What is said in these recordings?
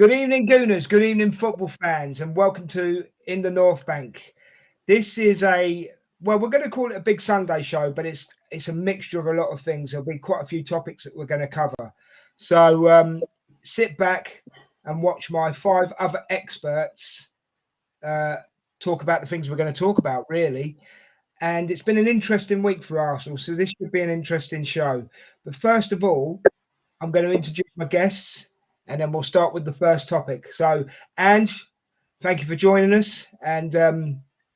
Good evening, Gooners. Good evening, football fans, and welcome to In the North Bank. This is we're going to call it a big Sunday show, but it's a mixture of a lot of things. There'll be quite a few topics that we're going to cover. So sit back and watch my 5 other experts talk about the things we're going to talk about, really. And it's been an interesting week for Arsenal, so this should be an interesting show. But first of all, I'm going to introduce my guests, and then we'll start with the first topic. So, Ange, thank you for joining us. And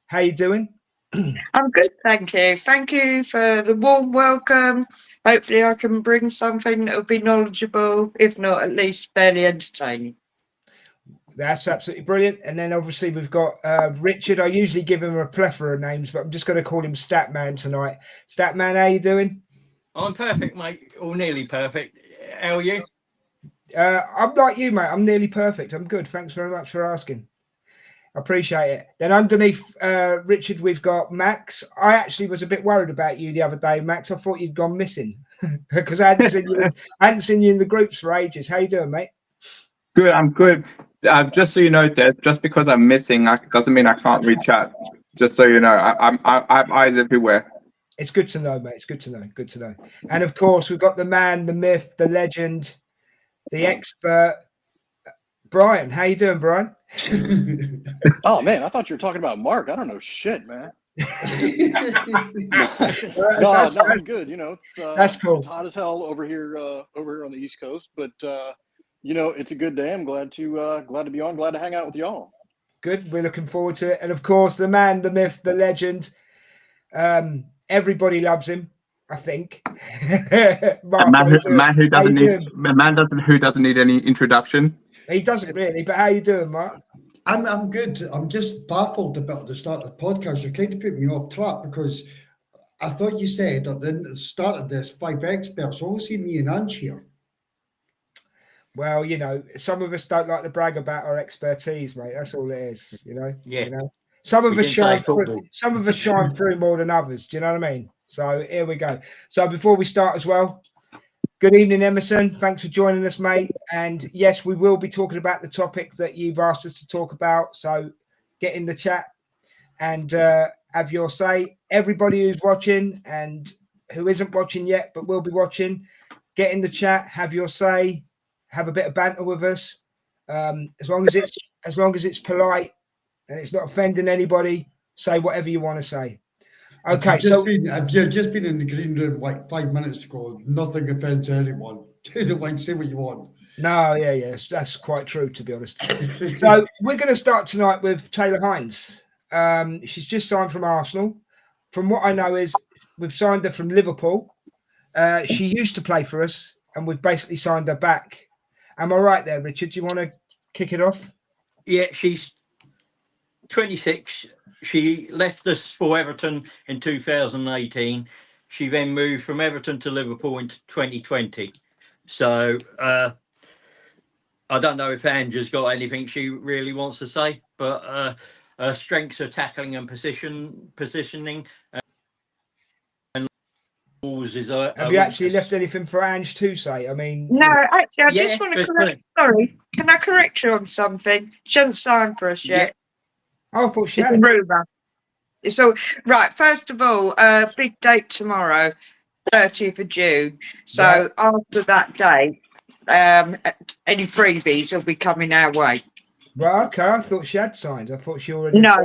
how you doing? I'm good, thank you. Thank you for the warm welcome. Hopefully I can bring something that will be knowledgeable, if not at least fairly entertaining. That's absolutely brilliant. And then obviously we've got Richard. I usually give him a plethora of names, but I'm just going to call him Statman tonight. Statman, how you doing? I'm perfect, mate, or nearly perfect. How are you? I'm like you, mate. I'm nearly perfect. I'm good. Thanks very much for asking. I appreciate it. Then underneath Richard, we've got Max. I actually was a bit worried about you the other day, Max. I thought you'd gone missing because I hadn't seen you in the groups for ages. How you doing, mate? Good. I'm good. Just so you know, Des, just because I'm missing, doesn't mean I can't reach out. Just so you know, I have eyes everywhere. It's good to know, mate. It's good to know. Good to know. And of course, we've got the man, the myth, the legend, the expert, Brian. How you doing, Brian? Oh man, I thought you were talking about Mark. I don't know shit, man. No, I'm good. You know, it's that's cool. It's hot as hell over here on the East Coast, but you know, it's a good day. I'm glad to be on. Glad to hang out with y'all. Good. We're looking forward to it. And of course, the man, the myth, the legend. Everybody loves him, I think. Mark, who doesn't need any introduction. He doesn't really, but how you doing, Mark? I'm good. I'm just baffled about the start of the podcast. You're kind of putting me off track because I thought you said at the start of this 5 experts. Only see me and Ange here. Well, you know, some of us don't like to brag about our expertise, mate. That's all it is, you know. Yeah. You know, some of us shine through more than others. Do you know what I mean? So here we go. So before we start as well, good evening, Emerson. Thanks for joining us, mate. And yes, we will be talking about the topic that you've asked us to talk about. So get in the chat and have your say. Everybody who's watching and who isn't watching yet but will be watching, get in the chat, have your say, have a bit of banter with us. As long as it's polite and it's not offending anybody, say whatever you want to say. Okay, if you've just been in the green room like 5 minutes ago, nothing offends anyone. Like, say what you want. No, yeah, that's quite true, to be honest. So we're going to start tonight with Taylor Hinds. She's just signed from Arsenal. From what I know is we've signed her from Liverpool. She used to play for us, and we've basically signed her back. Am I right there, Richard? Do you want to kick it off? Yeah, she's 26. She left us for Everton in 2018. She then moved from Everton to Liverpool in 2020. So I don't know if Angie's got anything she really wants to say, but her strengths are tackling and positioning. Have you actually left anything for Ange to say? I mean, no, actually, I just want to correct. Sorry, can I correct you on something? She hasn't signed for us yet. Yeah. I thought she had. It's a rumour. So, right, first of all, big date tomorrow, 30th of June. So after that date, any freebies will be coming our way. Right, okay. I thought she had signed. I thought she already. No.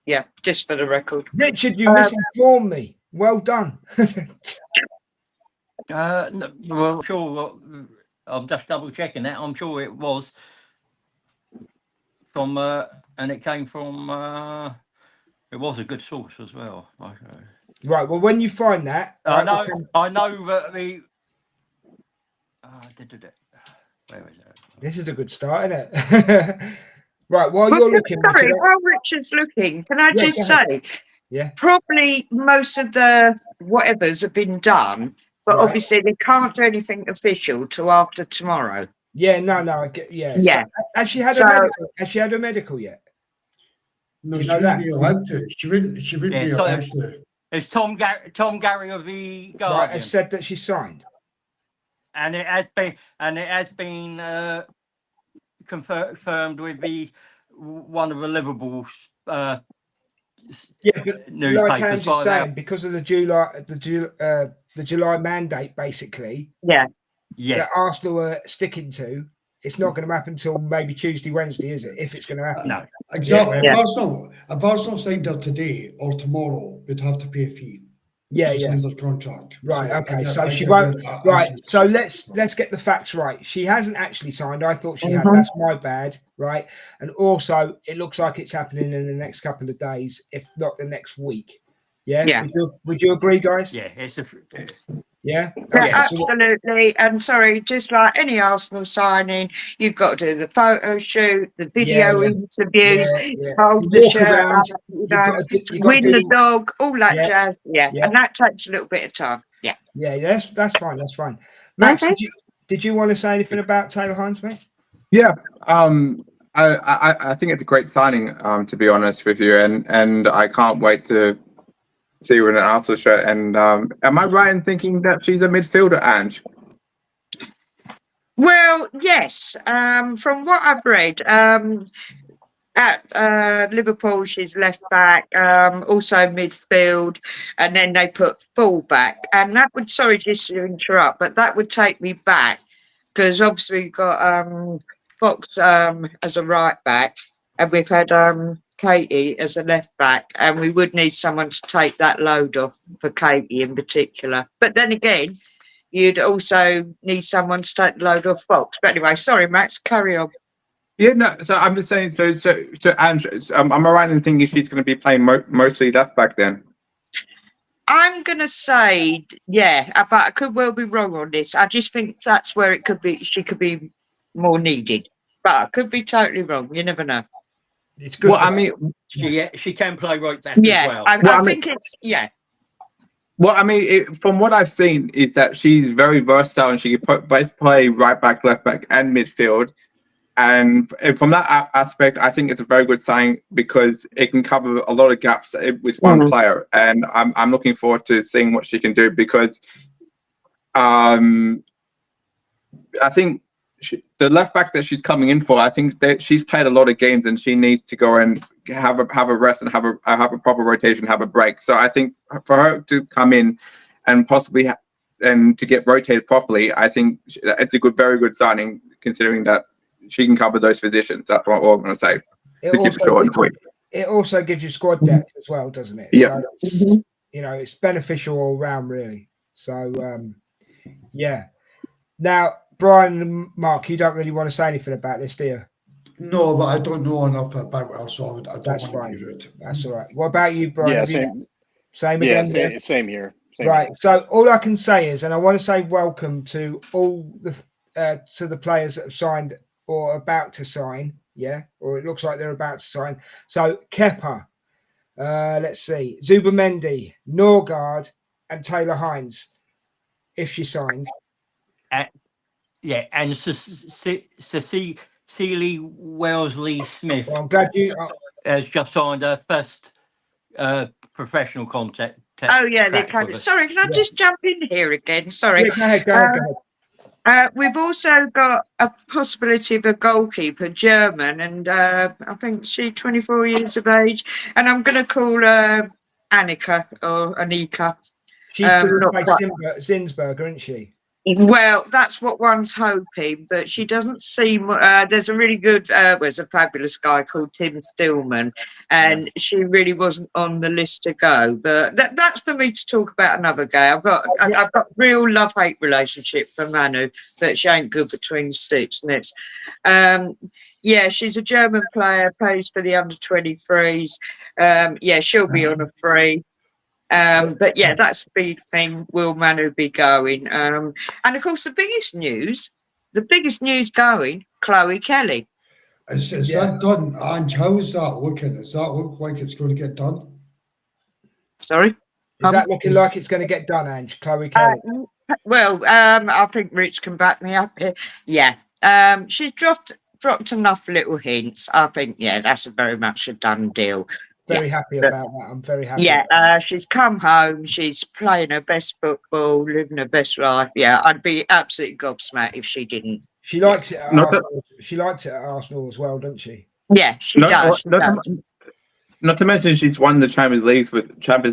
Yeah, just for the record. Richard, you misinformed me. Well done. No, well, sure. I'm just double checking that. I'm sure it was from, and it came from. It was a good source as well. Right. Well, when you find that, I know that the. Where is it? This is a good start, isn't it? Right. While you're looking. Sorry, while Richard's looking, can I just say? Yeah. Probably most of the whatevers have been done, but obviously they can't do anything official till after tomorrow. Yeah. No. I get. Yeah. Yeah. So, has she had a medical yet? No, she wouldn't be allowed to. She wouldn't be allowed to. It's Tom Gary of the Guardian. Right, has said that she signed. And it has been confirmed with one of the Liverpool Yeah, but like newspapers. Ange is saying, because of the July mandate, basically, Yeah. that Arsenal are sticking to, it's not going to happen until maybe Tuesday, Wednesday, is it? If it's going to happen. No. Exactly. Yeah. If Arsenal signed her today or tomorrow, we'd have to pay a fee. Yeah, to yeah. sign the contract. Right. Okay. So she get won't. where Right. Ange is. So let's get the facts right. She hasn't actually signed. I thought she had. Mhm. That's my bad. Right. And also, it looks like it's happening in the next couple of days, if not the next week. Yeah. Yeah. Would you agree, guys? Yeah, it's a Yeah. Yeah, Okay, so absolutely. And sorry, just like any Arsenal signing, you've got to do the photo shoot, the video interviews, hold the Walk shirt around. up, You've got to win do the dog, all that Yeah, jazz. Yeah. yeah. And that takes a little bit of time. Yeah. Yeah. That's fine. That's fine. Max, Okay. did you want to say anything about Taylor Hinds, mate? Yeah. I think it's a great signing, to be honest with you, and I can't wait to see her in an Arsenal shirt. And am I right in thinking that she's a midfielder, Ange? Well, yes. From what I've read, at Liverpool, she's left back, also midfield, and then they put full back. And that would, sorry just to interrupt, but that would take me back because obviously we've got Fox as a right back, and we've had Katie as a left back, and we would need someone to take that load off for Katie in particular. But then again, you'd also need someone to take the load off Fox. But anyway, sorry, Max, carry on. Yeah, no. So I'm just saying. So Ange, am I right in thinking she's going to be playing mostly left back then? I'm going to say, yeah, but I could well be wrong on this. I just think that's where it could be. She could be more needed, but I could be totally wrong. You never know. It's good. Well, I mean, she can play right back Yeah, as well. I think it's, yeah. well, I mean, from what I've seen is that she's very versatile and she can both play right back, left back, and midfield. And from that aspect, I think it's a very good sign because it can cover a lot of gaps with one player. And I'm looking forward to seeing what she can do because I think the left back that she's coming in for, I think that she's played a lot of games and she needs to go and have a rest and have a proper rotation, have a break. So I think for her to come in and possibly and to get rotated properly, I think it's a very good signing considering that she can cover those positions. That's what I'm going to say. It also gives you squad depth as well, doesn't it? Yes. So it's beneficial all round, really. So, yeah. Now, Brian and Mark, you don't really want to say anything about this, do you? No, but I don't know enough about her, so I don't That's want to fine. be rude. That's all right. What about you, Brian? Yeah, same. Same Yeah, again? same here. Same Right. here. So all I can say is, and I want to say welcome to all the players that have signed or about to sign. Yeah, or it looks like they're about to sign. So Kepa, let's see, Zubamendi, Norgard, and Taylor Hinds, if she signed. Yeah, and Cecily Wellesley Smith Well, I'm glad you. has just signed her first professional contract. Oh, yeah. Sorry, can I just jump in here again? Sorry. Yeah, go ahead. We've also got a possibility of a goalkeeper, German, and I think she's 24 years of age. And I'm going to call her Annika or Anika. She's going to replace Zinsberger, isn't she? Well, that's what one's hoping, but she doesn't seem. There's a really good, there's a fabulous guy called Tim Stillman, and she really wasn't on the list to go. But that's for me to talk about another day. I've got real love-hate relationship for Manu, but she ain't good between sticks and it's. Yeah, she's a German player, plays for the under-23s. Yeah, she'll be on a free. But yeah, that's the big thing. Will Manu be going? And of course, the biggest news going, Chloe Kelly. Is that done? And how is that looking? Does that look like it's going to get done? Sorry? Is that looking like it's going to get done, Ange? Chloe Kelly? Well, I think Rich can back me up here. Yeah. She's dropped enough little hints. I think, yeah, that's very much a done deal. Very happy about that. I'm very happy. Yeah, she's come home. She's playing her best football, living her best life. Yeah, I'd be absolutely gobsmacked if she didn't. She likes it at Not to, Arsenal. She likes it at Arsenal as well, doesn't she? Yeah, she not, does. She not, does. to, not to mention she's won the Champions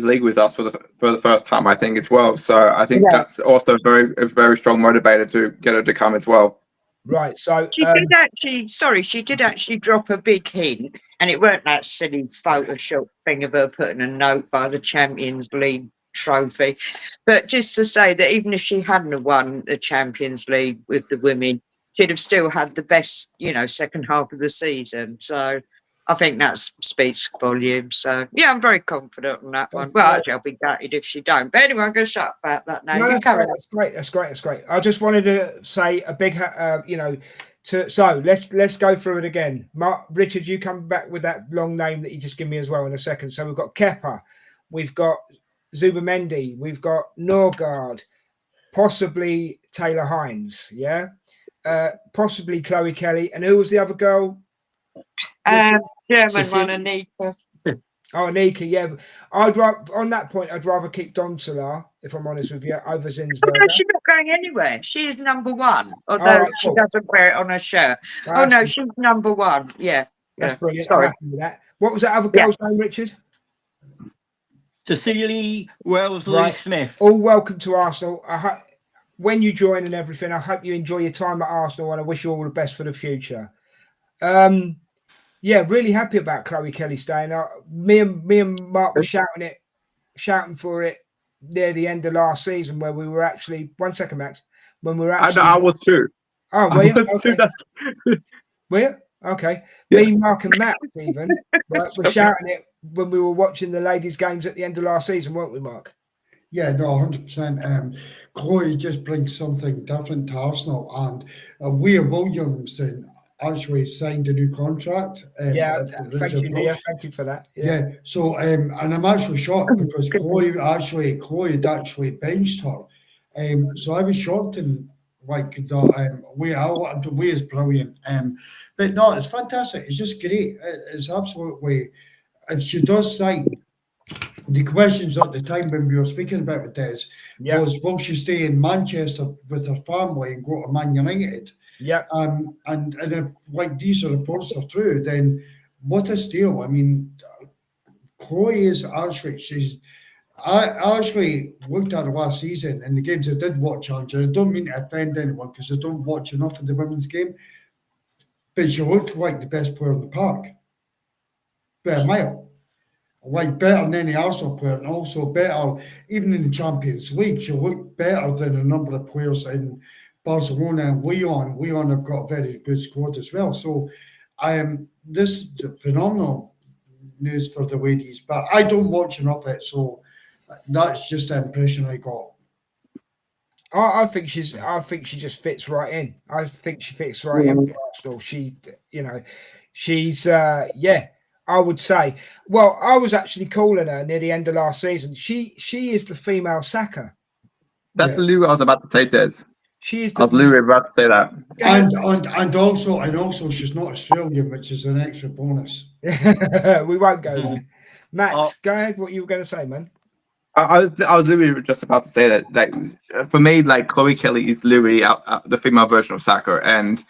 League with us for the first time, I think, as well. So I think Yeah. that's also a very strong motivator to get her to come as well. Right. So She did actually, sorry, she did actually drop a big hint, and it weren't that silly Photoshop thing of her putting a note by the Champions League trophy. But just to say that even if she hadn't have won the Champions League with the women, she'd have still had the best, second half of the season. So I think that speaks volumes. So yeah, I'm very confident on that one. Well, actually, I'll be gutted if she don't. But anyway, I'm going to shut up about that now. no, You that's carry great. on. That's great. I just wanted to say a big, so let's go through it again. Richard, you come back with that long name that you just give me as well in a second. So we've got Kepa, we've got Zubamendi, we've got Norgard, possibly Taylor Hinds, yeah, possibly Chloe Kelly, and who was the other girl? German one, Anika. Oh, Anika, yeah. On that point, I'd rather keep Domsala, if I'm honest with you, over Oh, Zinsberger. no, she's not going anywhere. She is number one, although right, she cool. doesn't wear it on her shirt. Oh, no, she's number one. Yeah. That's brilliant. Sorry. I'm happy with that. What was that other girl's name, Richard? Cecilia Wellesley Right. Smith. All welcome to Arsenal. When you join and everything, I hope you enjoy your time at Arsenal, and I wish you all the best for the future. Yeah, really happy about Chloe Kelly staying. Me and Mark were shouting for it near the end of last season, where we were actually. One second, Max. When we were actually. I was too. Oh, I was too. Were you? Okay. Yeah. Me, Mark, and Matt even were shouting it when we were watching the ladies' games at the end of last season, weren't we, Mark? Yeah, no, 100%. Chloe just brings something different to Arsenal, and Weir Williamson actually signed a new contract. Thank you, Leah. Thank you for that. Yeah. So, and I'm actually shocked because Chloe had actually benched her. So I was shocked and Weir is brilliant. But no, it's fantastic. It's just great. It's absolutely. If she does sign. The questions at the time when we were speaking about it, Des, was will she stay in Manchester with her family and go to Man United? Yeah. And if these reports are true, then what a steal. I mean, Chloe is actually I actually looked at her last season in the games I did watch, Andrew. I don't mean to offend anyone because I don't watch enough of the women's game, but she looked like the best player in the park. By a mile. Better than any Arsenal player, and also better, even in the Champions League, she looked better than a number of players in Barcelona and Leon. Leon have got a very good squad as well. So, this is phenomenal news for the ladies, but I don't watch enough of it, so that's just the impression I got. I think she just fits right in. I think she fits right in with Arsenal. She's I would say. Well, I was actually calling her near the end of last season. She is the female Saka. That's literally what I was about to say, Des. She is. I was literally about to say that. And also she's not Australian, which is an extra bonus. We won't go there. Max, go ahead. What you were going to say, man? I was literally just about to say that, like, for me, like, Chloe Kelly is literally the female version of Saka, and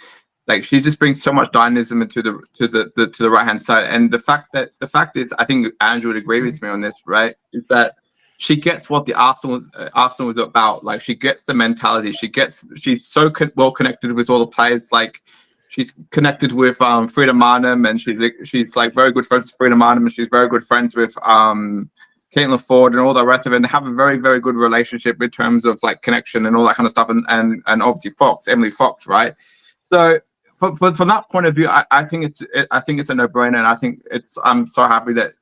like she just brings so much dynamism into the right hand side. And the fact is, I think Andrew would agree with me on this, right? Is that she gets what the Arsenal is about. Like, she gets the mentality. She's so well connected with all the players. Like, she's connected with Frida Marnham, and she's like very good friends with Frida Marnham, and she's very good friends with Caitlin Ford and all the rest of it, and have a very, very good relationship in terms of like connection and all that kind of stuff. And obviously Emily Fox, right? So from that point of view, I think it's a no-brainer, and I'm so happy that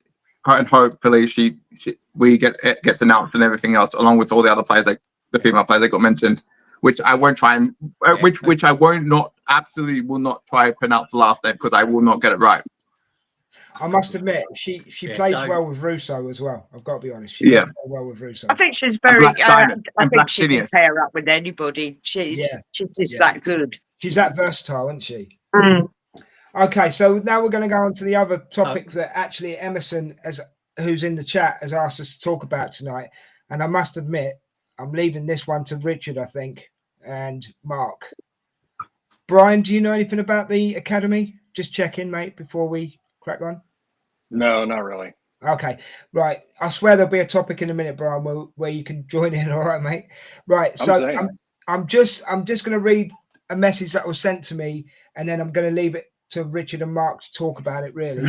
and hopefully it gets announced and everything else, along with all the other players, like the female players that got mentioned, which I won't try and which I absolutely will not try and pronounce the last name because I will not get it right. I must admit, she plays well with Russo as well. I've got to be honest. She plays well with Russo. I think she's very. I think she can pair up with anybody. She's just that good. She's that versatile, isn't she? Mm. Okay, so now we're going to go on to the other topic that actually Emerson, who's in the chat, has asked us to talk about tonight. And I must admit, I'm leaving this one to Richard, I think, and Mark. Brian, do you know anything about the academy? Just check in, mate, before we crack on. No, not really. Okay, right. I swear there'll be a topic in a minute, Brian, where you can join in. All right, mate. Right. So I'm just going to read a message that was sent to me, and then I'm going to leave it to Richard and Mark to talk about it. Really.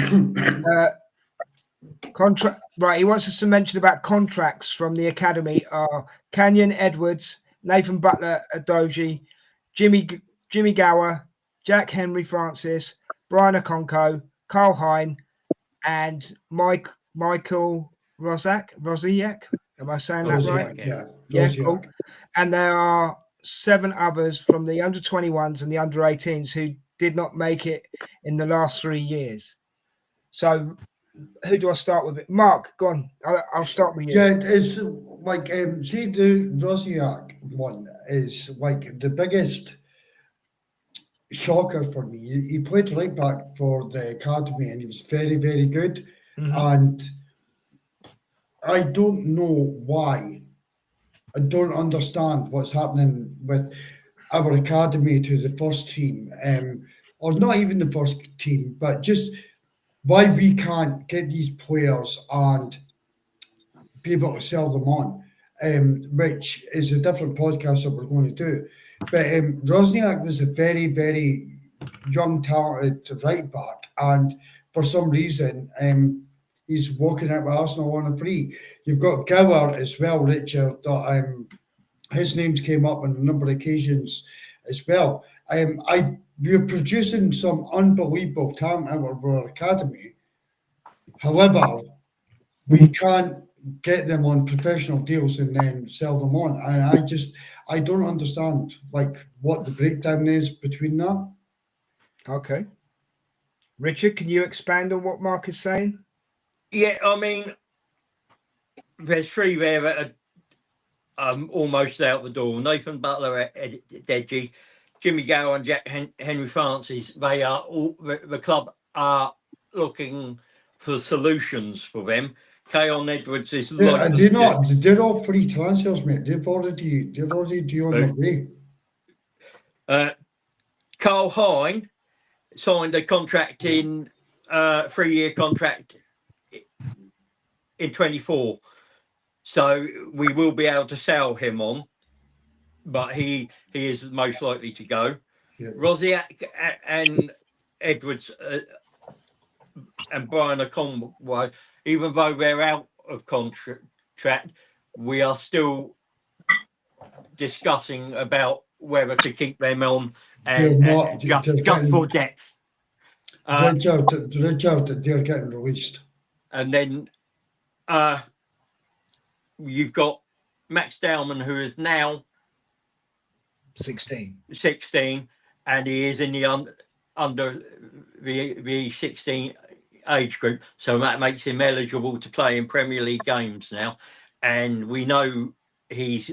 Contract. Right. He wants us to mention about contracts from the academy are Canyon Edwards, Nathan Butler Adoji, Jimmy Gower, Jack Henry Francis, Brian Okonko, Carl Hine, and Michael Rosiak. Am I saying that right? Yeah, cool. And there are 7 others from the under-21s and the under-18s who did not make it in the last 3 years. So who do I start with? Mark, go on. I'll start with you. Yeah, it's like, see, the Rosiak one is like the biggest shocker for me. He played right back for the academy and he was very, very good. Mm-hmm. And I don't know why. I don't understand what's happening with our academy to the first team, or not even the first team, but just why we can't get these players and be able to sell them on, which is a different podcast that we're going to do. But Rosniak was a very, very young, talented right back, and for some reason, he's walking out with Arsenal on a free. You've got Gower as well, Richard. His names came up on a number of occasions as well. We're producing some unbelievable talent out of our academy. However, we can't get them on professional deals and then sell them on. And I don't understand like what the breakdown is between that. Okay. Richard, can you expand on what Mark is saying? Yeah, I mean, there's 3 there that are almost out the door. Nathan Butler, Deji, Jimmy Gower and Jack Henry Francis. They are all, the club are looking for solutions for them. Keon Edwards is they're all free transfers, mate. They've already due on their way. Carl Hine signed a contract in 3-year contract in 24. So we will be able to sell him on, but he is most likely to go. Yeah. Rosiak and Edwards and Brian Okonwo, even though they're out of contract, we are still discussing about whether to keep them on and just for depth. Richard, they're getting released. And then you've got Max Dowman, who is now 16, and he is in the under the 16 age group, so that makes him eligible to play in Premier League games now. And we know he's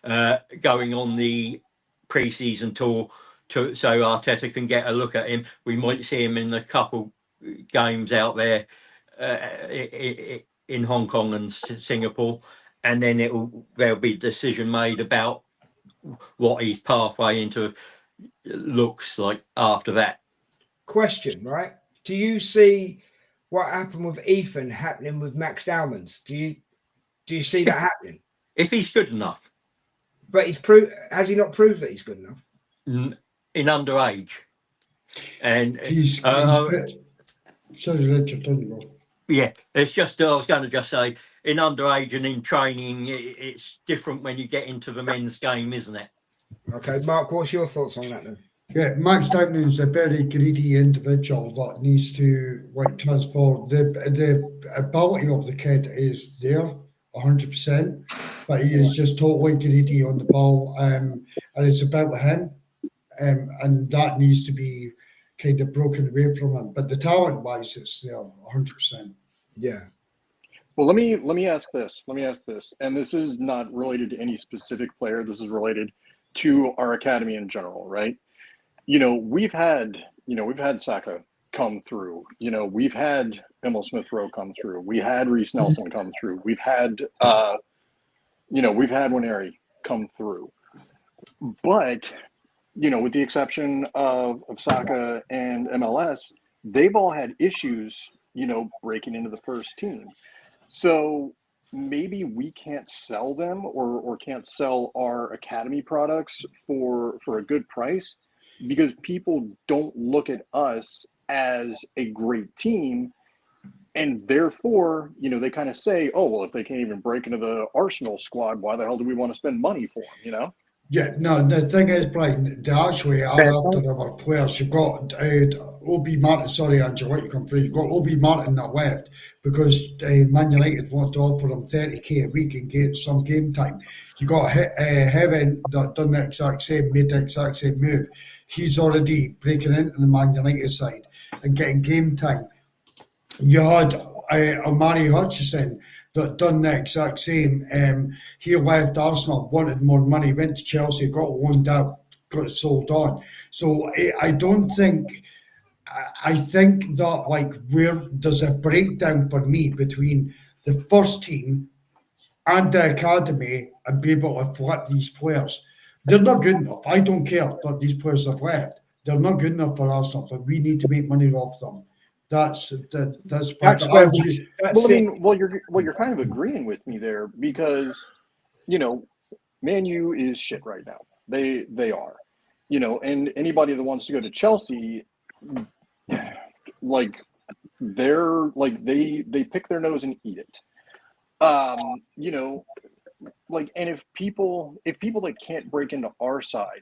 going on the pre-season tour, so Arteta can get a look at him. We might see him in a couple games out there in Hong Kong and Singapore, and then there'll be a decision made about what his pathway into looks like after that. Question, right? Do you see what happened with Ethan happening with Max Dowmans? Do you see that happening? If he's good enough. But has he not proved that he's good enough? In underage. And he's sorry, Richard, don't you go? Yeah, it's just, I was going to just say, in underage and in training, it's different when you get into the men's game, isn't it? Okay, Mark, what's your thoughts on that then? Yeah, Max Downing is a very greedy individual that needs to transfer. The ability of the kid is there, 100%, but he is just totally greedy on the ball, and it's about him, and that needs to be kind of broken away from him. But the talent-wise, it's there, 100%. Yeah. Well, let me ask this. And this is not related to any specific player. This is related to our academy in general, right? We've had Saka come through. We've had Emil Smith Rowe come through. We had Reece Nelson come through. We've had, we've had Waneri come through. But with the exception of Saka and MLS, they've all had issues, breaking into the first team. So maybe we can't sell them or can't sell our academy products for a good price because people don't look at us as a great team. And therefore, they kind of say, oh, well, if they can't even break into the Arsenal squad, why the hell do we want to spend money for them, Yeah, no, the thing is, Brian, they actually are after our players. You've got Obi Martin, sorry, Angela, you come through. You've got Obi Martin that left because Man United want to offer him 30k a week and get some game time. You got Heaven that done the exact same, made the exact same move. He's already breaking into the Man United side and getting game time. You had Omari Hutchison that done the exact same. He left Arsenal, wanted more money, went to Chelsea, got loaned out, got sold on. So I don't think. I think that where there's a breakdown for me between the first team and the academy and be able to flip these players. They're not good enough. I don't care that these players have left. They're not good enough for Arsenal, but we need to make money off them. That's where we, well, I mean, you're kind of agreeing with me there because, Man U is shit right now. They are, and anybody that wants to go to Chelsea, they pick their nose and eat it. And if people that can't break into our side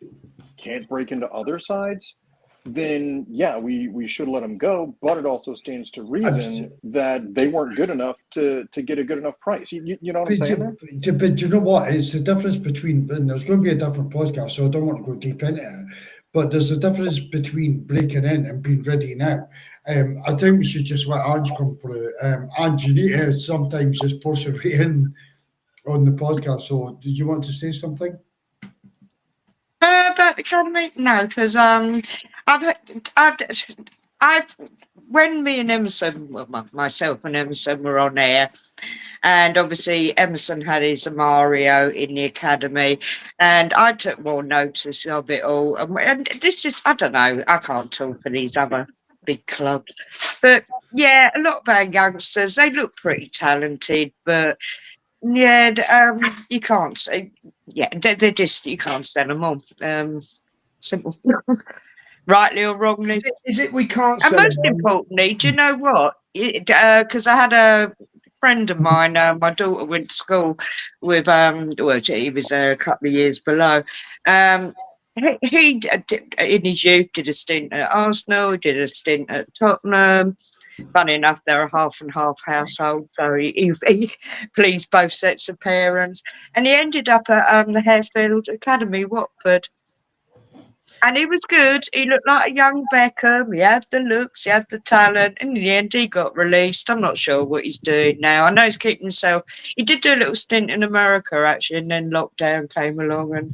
can't break into other sides, then yeah, we should let them go. But it also stands to reason that they weren't good enough to get a good enough price. You know what I'm saying? But you know what? It's the difference between, and there's going to be a different podcast, so I don't want to go deep into it. But there's a difference between breaking in and being ready now. I think we should just let Ange come through. Ange, you need to sometimes just push your way in on the podcast. So, did you want to say something? About the academy? No, because I've when me and Emerson, myself and Emerson were on air, and obviously Emerson had his Mario in the academy, and I took more notice of it all. And this is, I don't know, I can't talk for these other big clubs, but yeah, a lot of our youngsters, they look pretty talented, but yeah, you can't say, yeah, they're just, you can't sell them on. Simple. Rightly or wrongly. Is it we can't and sell most them? importantly, do you know what? Because I had a friend of mine, my daughter went to school with, he was a couple of years below. He in his youth did a stint at Arsenal, did a stint at Tottenham. Funny enough, they're a half and half household, so he pleased both sets of parents. And he ended up at the Harefield Academy, Watford. And he was good. He looked like a young Beckham. He had the looks, he had the talent. And in the end, he got released. I'm not sure what he's doing now. I know he's keeping himself. He did do a little stint in America, actually, and then lockdown came along. And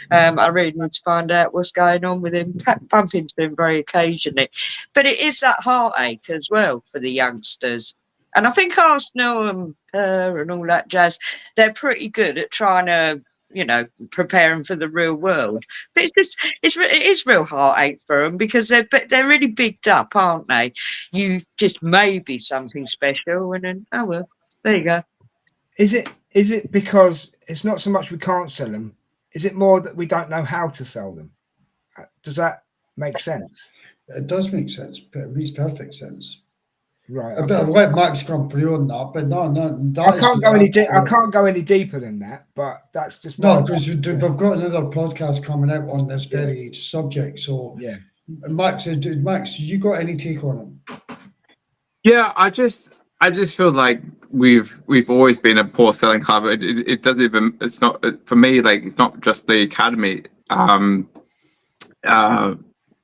I really need to find out what's going on with him. Bump into him very occasionally. But it is that heartache as well for the youngsters. And I think Arsenal and all that jazz, they're pretty good at trying to, preparing for the real world. But it is real heartache for them because they're really bigged up, aren't they? You just may be something special, and then oh well, there you go. Is it because it's not so much we can't sell them? Is it more that we don't know how to sell them? Does that make sense? It does make sense. It makes perfect sense. Right. Okay. I'll let Max come through on that, but no, I can't go any deeper than that. But that's just because we've got another podcast coming out on this very subject. So yeah, Max, you got any take on it? Yeah, I just feel like we've always been a poor selling club. It doesn't even. It's not for me. Like it's not just the academy.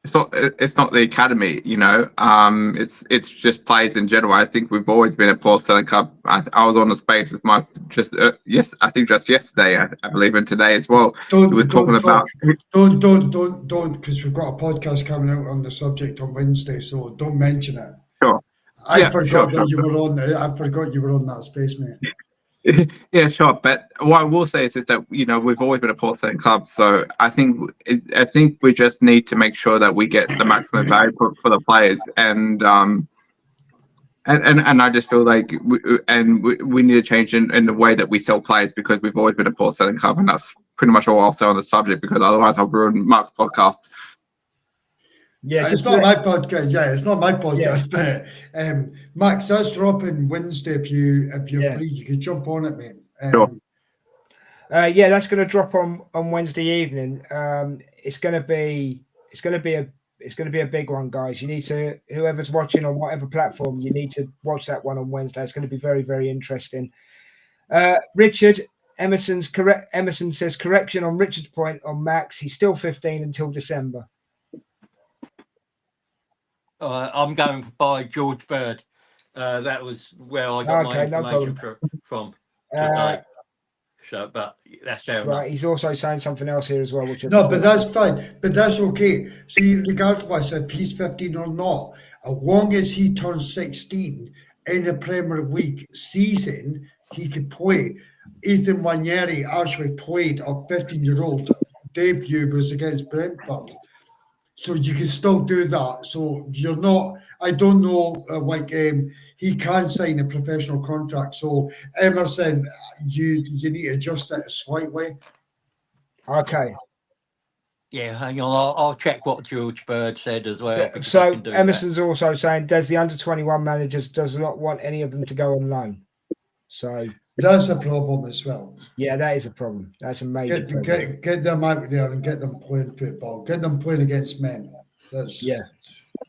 It's not the academy, it's just players in general. I think we've always been a poor selling club. I was on the space with Mike just yesterday, I believe, and today as well. Don't because we've got a podcast coming out on the subject on Wednesday, so don't mention it. Sure. I forgot you were on that space, mate. Yeah, sure. But what I will say is that we've always been a port selling club, so I think we just need to make sure that we get the maximum value for the players, and I just feel like we need to change in the way that we sell players, because we've always been a port selling club, and that's pretty much all I'll say on the subject, because otherwise I'll ruin Mark's podcast. Yeah, It's not my podcast. Yeah, it's not my podcast. But Max, that's dropping Wednesday. If you're free, you could jump on it, mate. Sure. Yeah, that's going to drop on Wednesday evening. It's going to be a big one, guys. You need to, whoever's watching on whatever platform, you need to watch that one on Wednesday. It's going to be very, very interesting. Richard Emerson says, correction on Richard's point on Max. He's still 15 until December. I'm going by George Bird. That was where I got my information from today. So, but that's fair enough. Right, he's also saying something else here as well. But that's fine. But that's okay. See, regardless if he's 15 or not, as long as he turns 16 in a Premier League season, he could play. Ethan Wanyeri actually played a 15-year-old debut was against Brentford. So you can still do that. So you're not, I don't know, he can sign a professional contract. So Emerson, you need to adjust it slightly. Okay. Yeah, hang on. I'll check what George Bird said as well. So Emerson's also saying, does the under-21 managers does not want any of them to go on loan? So that's a problem as well. Yeah, that is a problem. That's a major problem. Get them out there and get them playing football. Get them playing against men.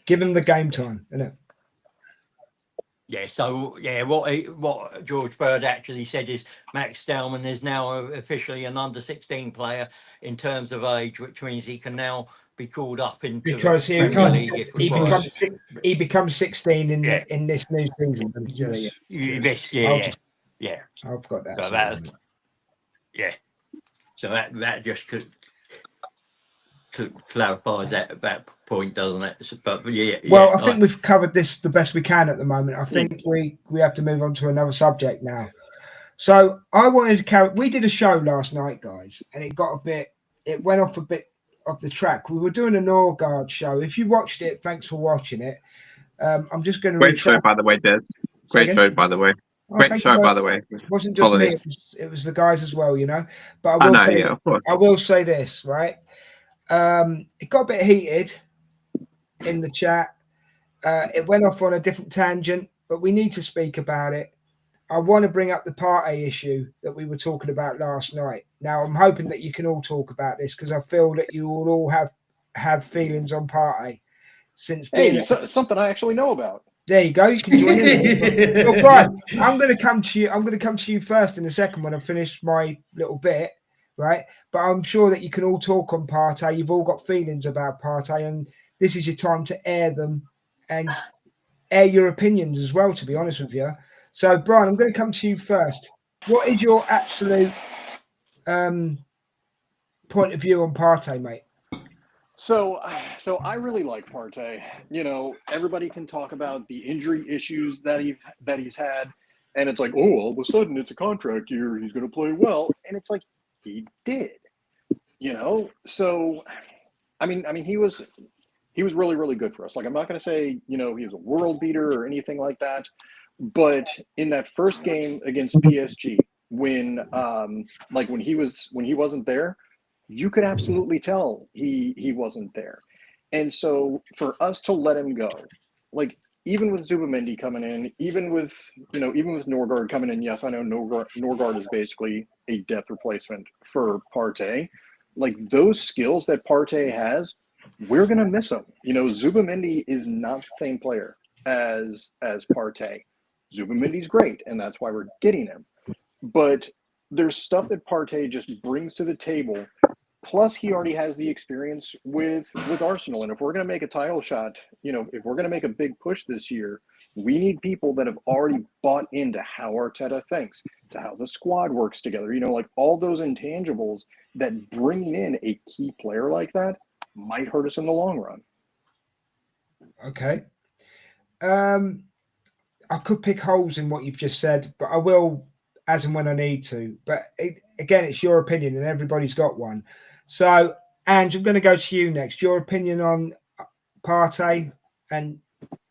Give them the game time, isn't it? Yeah, so what George Bird actually said is Max Dowman is now officially an under-16 player in terms of age, which means he can now be called up into because the Premier League he becomes 16 in this new season. Yeah. I've got that. So so that just clarifies that point, doesn't it? But I think we've covered this the best we can at the moment. I think we have to move on to another subject now. So I wanted to we did a show last night, guys, and it went off a bit of the track. We were doing a Norgard show. If you watched it, thanks for watching it. I'm just going to great show, by the way, Des. Great show, by the way. Great show, by the way. It wasn't just me; it was the guys as well, But I will say this, right? It got a bit heated in the chat. It went off on a different tangent, but we need to speak about it. I want to bring up the Partey issue that we were talking about last night. Now, I'm hoping that you can all talk about this, because I feel that you will all have feelings on Partey. Something I actually know about. There you go. You can join in. Well, Brian, I'm going to come to you. I'm going to come to you first in a second when I finish my little bit, right? But I'm sure that you can all talk on Partey. You've all got feelings about Partey, and this is your time to air them and air your opinions as well, to be honest with you. So, Brian, I'm going to come to you first. What is your absolute point of view on Partey, mate? So I really like Partey. Everybody can talk about the injury issues that he's had, and it's like, oh, all of a sudden it's a contract year, he's going to play well, and it's like he did, So, I mean, he was really, really good for us. Like, I'm not going to say he was a world beater or anything like that, but in that first game against PSG, when he wasn't there, you could absolutely tell he wasn't there. And so for us to let him go, like, even with Zubamendi coming in, even with Norgard coming in, yes, I know Norgard is basically a depth replacement for Partey. Like, those skills that Partey has, we're going to miss him. Zubamendi is not the same player as Partey. Zubamendi's great, and that's why we're getting him. But there's stuff that Partey just brings to the table. Plus, he already has the experience with Arsenal. And if we're going to make a title shot, if we're going to make a big push this year, we need people that have already bought into how Arteta thinks, to how the squad works together. Like, all those intangibles that bringing in a key player like that might hurt us in the long run. Okay. I could pick holes in what you've just said, but I will as and when I need to. But again, it's your opinion, and everybody's got one. So, Ange, I'm going to go to you next. Your opinion on Partey, and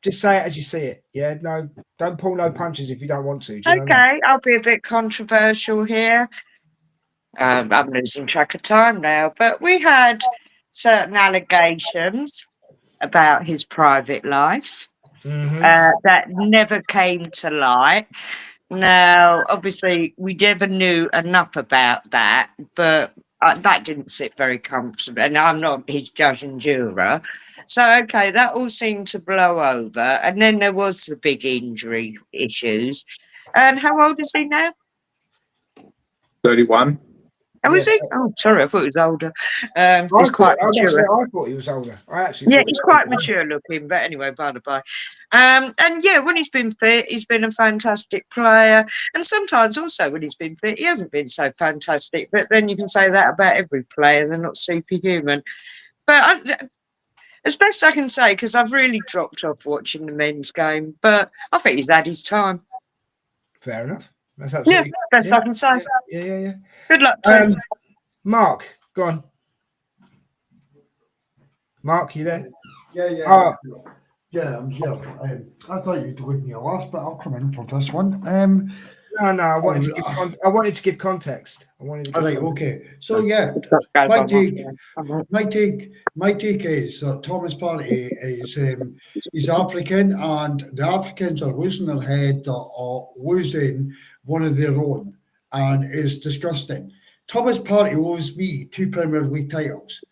just say it as you see it. Yeah, no, don't pull no punches if you don't want to. Do you know what I mean? Okay, I'll be a bit controversial here. I'm losing track of time now, but we had certain allegations about his private life that never came to light. Now, obviously, we never knew enough about that, but that didn't sit very comfortably, and I'm not his judge and juror. So, okay, that all seemed to blow over, and then there was the big injury issues. And how old is he now? 31. Oh, is Yeah. he? Oh, sorry, I thought he was older. I He's quite mature. thought he was older. I actually Yeah, thought he's he was quite older. mature looking, but anyway, by the by. And yeah, when he's been fit, he's been a fantastic player. And sometimes also when he's been fit, he hasn't been so fantastic. But then you can say that about every player, they're not superhuman. But as best I can say, because I've really dropped off watching the men's game, but I think he's had his time. Fair enough. That's Yeah, absolutely best I can say. yeah. Good luck to him. Mark, go on. Mark, you there? Yeah. Oh. Yeah, I'm here. I thought you'd leave me last, but I'll come in for this one. No, I wanted to give context. All right, okay. So yeah, Go my on, take, Mark. my take is that Thomas Partey is he's African, and the Africans are losing their head or losing one of their own, and it's disgusting. Thomas Partey owes me 2 Premier League titles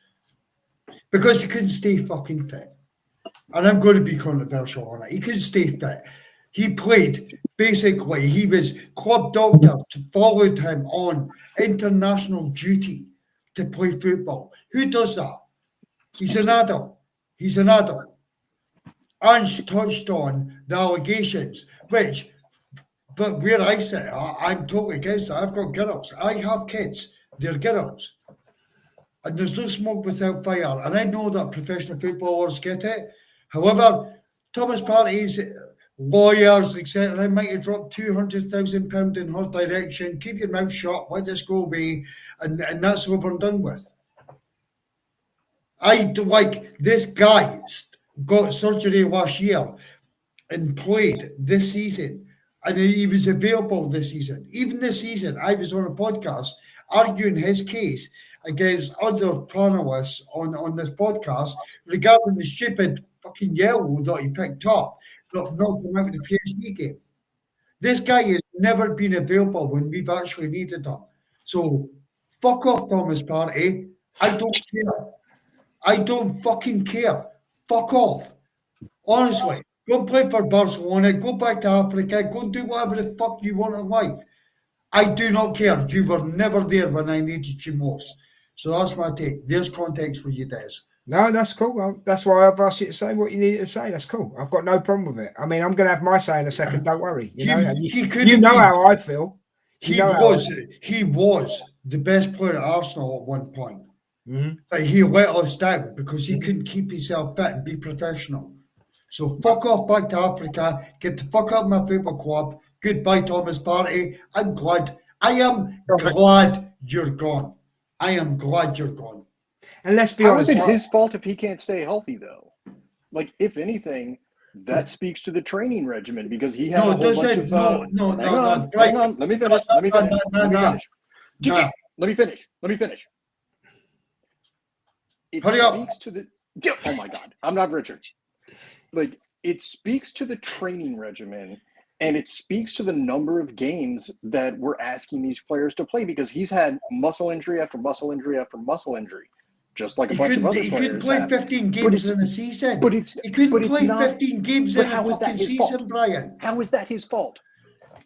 because he couldn't stay fucking fit. And I'm going to be controversial on it. He couldn't stay fit. He played, basically, he was club doctor followed him on international duty to play football. Who does that? He's an adult. He's an adult. Ange touched on the allegations, but where I sit, I'm totally against it. I've got girls. I have kids. They're girls. And there's no smoke without fire. And I know that professional footballers get it. However, Thomas Partey's lawyers, etc., might have dropped £200,000 in her direction. Keep your mouth shut, let this go away, and that's over and done with. I do like this guy got surgery last year and played this season, and he was available this season. Even this season, I was on a podcast arguing his case against other panelists on this podcast regarding the stupid fucking yellow that he picked up, not come out of the PSG game. This guy has never been available when we've actually needed him. So fuck off, Thomas Partey. I don't care. I don't fucking care. Fuck off. Honestly, go play for Barcelona, go back to Africa, go do whatever the fuck you want in life. I do not care. You were never there when I needed you most. So that's my take. There's context for you, Des. No, that's cool. Well, that's why I've asked you to say what you needed to say. That's cool. I've got no problem with it. I mean, I'm going to have my say in a second. Don't worry. You know how I feel. He was the best player at Arsenal at one point. Mm-hmm. But he let us down because he couldn't keep himself fit and be professional. So fuck off back to Africa. Get the fuck out of my football club. Goodbye, Thomas Partey. I am glad you're gone. I am glad you're gone. And let's be How honest. is it his fault if he can't stay healthy, though? Like, if anything, that speaks to the training regimen because he had a whole bunch of... No. Hang on. Let me finish. Let me finish. It Hurry up. speaks to the... Oh, my God. I'm not Richard. Like, it speaks to the training regimen, and it speaks to the number of games that we're asking these players to play because he's had muscle injury after muscle injury after muscle injury. Just like a bunch of other players. He couldn't play 15 games in a season. He couldn't play 15 games in a fucking season, Brian. How is that his fault?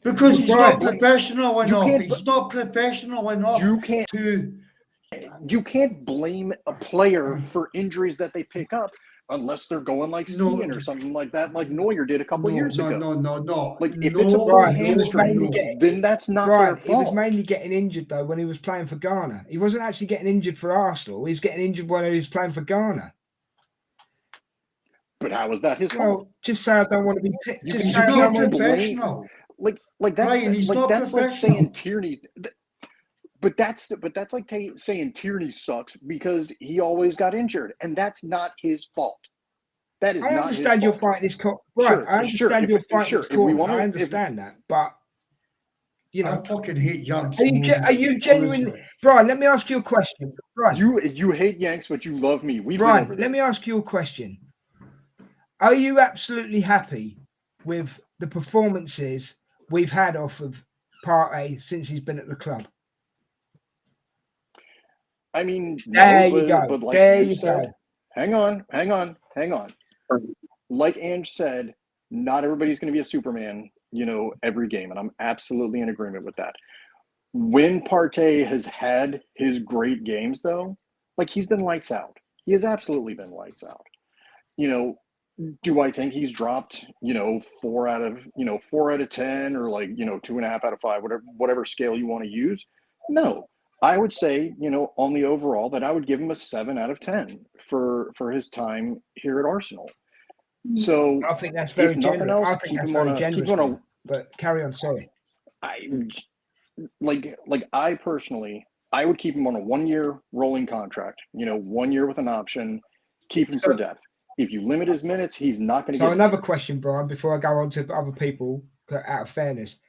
Because he's not professional enough. He's not professional enough You can't blame a player for injuries that they pick up unless they're going like skiing or something like that, like Neuer did a couple years ago. No. Like if it's a full hamstring, then that's not their fault. He was mainly getting injured though when he was playing for Ghana. He wasn't actually getting injured for Arsenal. He was getting injured when he was playing for Ghana. But how was that his fault? Just say I don't want to be picked. He's not professional. like that's Ryan, he's like not that's like professional. saying Tierney. But that's like saying Tierney sucks because he always got injured, and that's not his fault. That is I not his understand you're fault. fighting this court. Right, Sure, I understand you're fighting this if we court. want I to, understand that, but you I know, fucking hate Yanks. are you genuine, Brian? Let me ask you a question, Brian. you hate Yanks, but you love me. We've been Brian, over let me this. ask you a question. Are you absolutely happy with the performances we've had off of Partey since he's been at the club? I mean, There no, you go. but like There Ange you said, go. hang on. Like Ange said, not everybody's going to be a Superman, every game, and I'm absolutely in agreement with that. When Partey has had his great games, though, like he's been lights out. He has absolutely been lights out. Do I think he's dropped, 4 out of 10 or like, 2.5 out of 5, whatever scale you want to use? No. I would say, on the overall that I would give him a 7 out of 10 for his time here at Arsenal. So I think that's very if nothing generous. else, I think keep that's him very on generous. a But carry on. Sorry. I personally, I would keep him on a 1-year rolling contract, 1 year with an option, keep him for depth. If you limit his minutes, he's not going to So get. another question, Brian, before I go on to other people, out of fairness.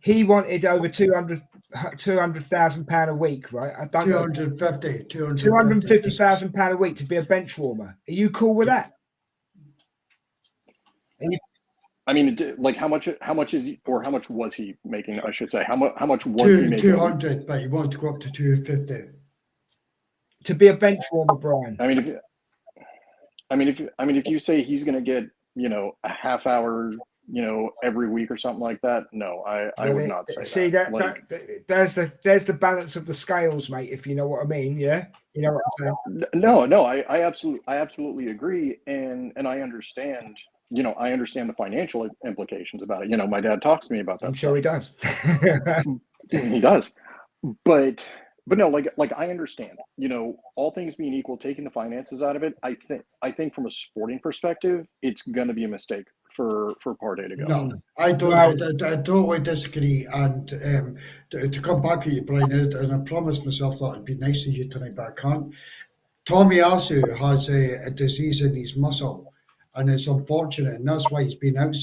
He wanted over £200,000 a week, right? I don't know. 250,000 £250,000 a week to be a bench warmer. Are you cool with that? I mean, like how much is he, or how much was he making? I should say, how much was he making? 200, but he wanted to go up to 250 to be a bench warmer, Brian. If you say he's going to get, a half hour, every week or something like that, no, I would not say see that. There's the balance of the scales, mate. If you know what I mean, yeah. You know what I'm saying? No, I absolutely agree, and I understand. I understand the financial implications about it. My dad talks to me about that. I'm sure he does. He does, but no, like I understand. All things being equal, taking the finances out of it, I think from a sporting perspective, it's going to be a mistake for Partey to go. No, I don't. I totally disagree. And to come back at you, Brian, and I promised myself that I'd be nice to you tonight, but I can't. Tommy Asu has a disease in his muscle, and it's unfortunate, and that's why he's been out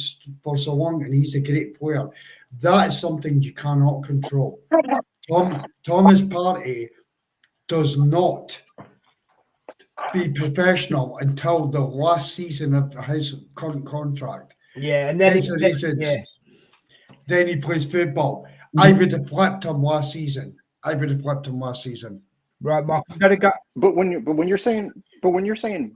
for so long. And he's a great player. That is something you cannot control. Thomas Partey does not be professional until the last season of his current contract. Yeah, and then then he plays football. I would have flipped him last season. Right, Mark. Gotta go. But when you're saying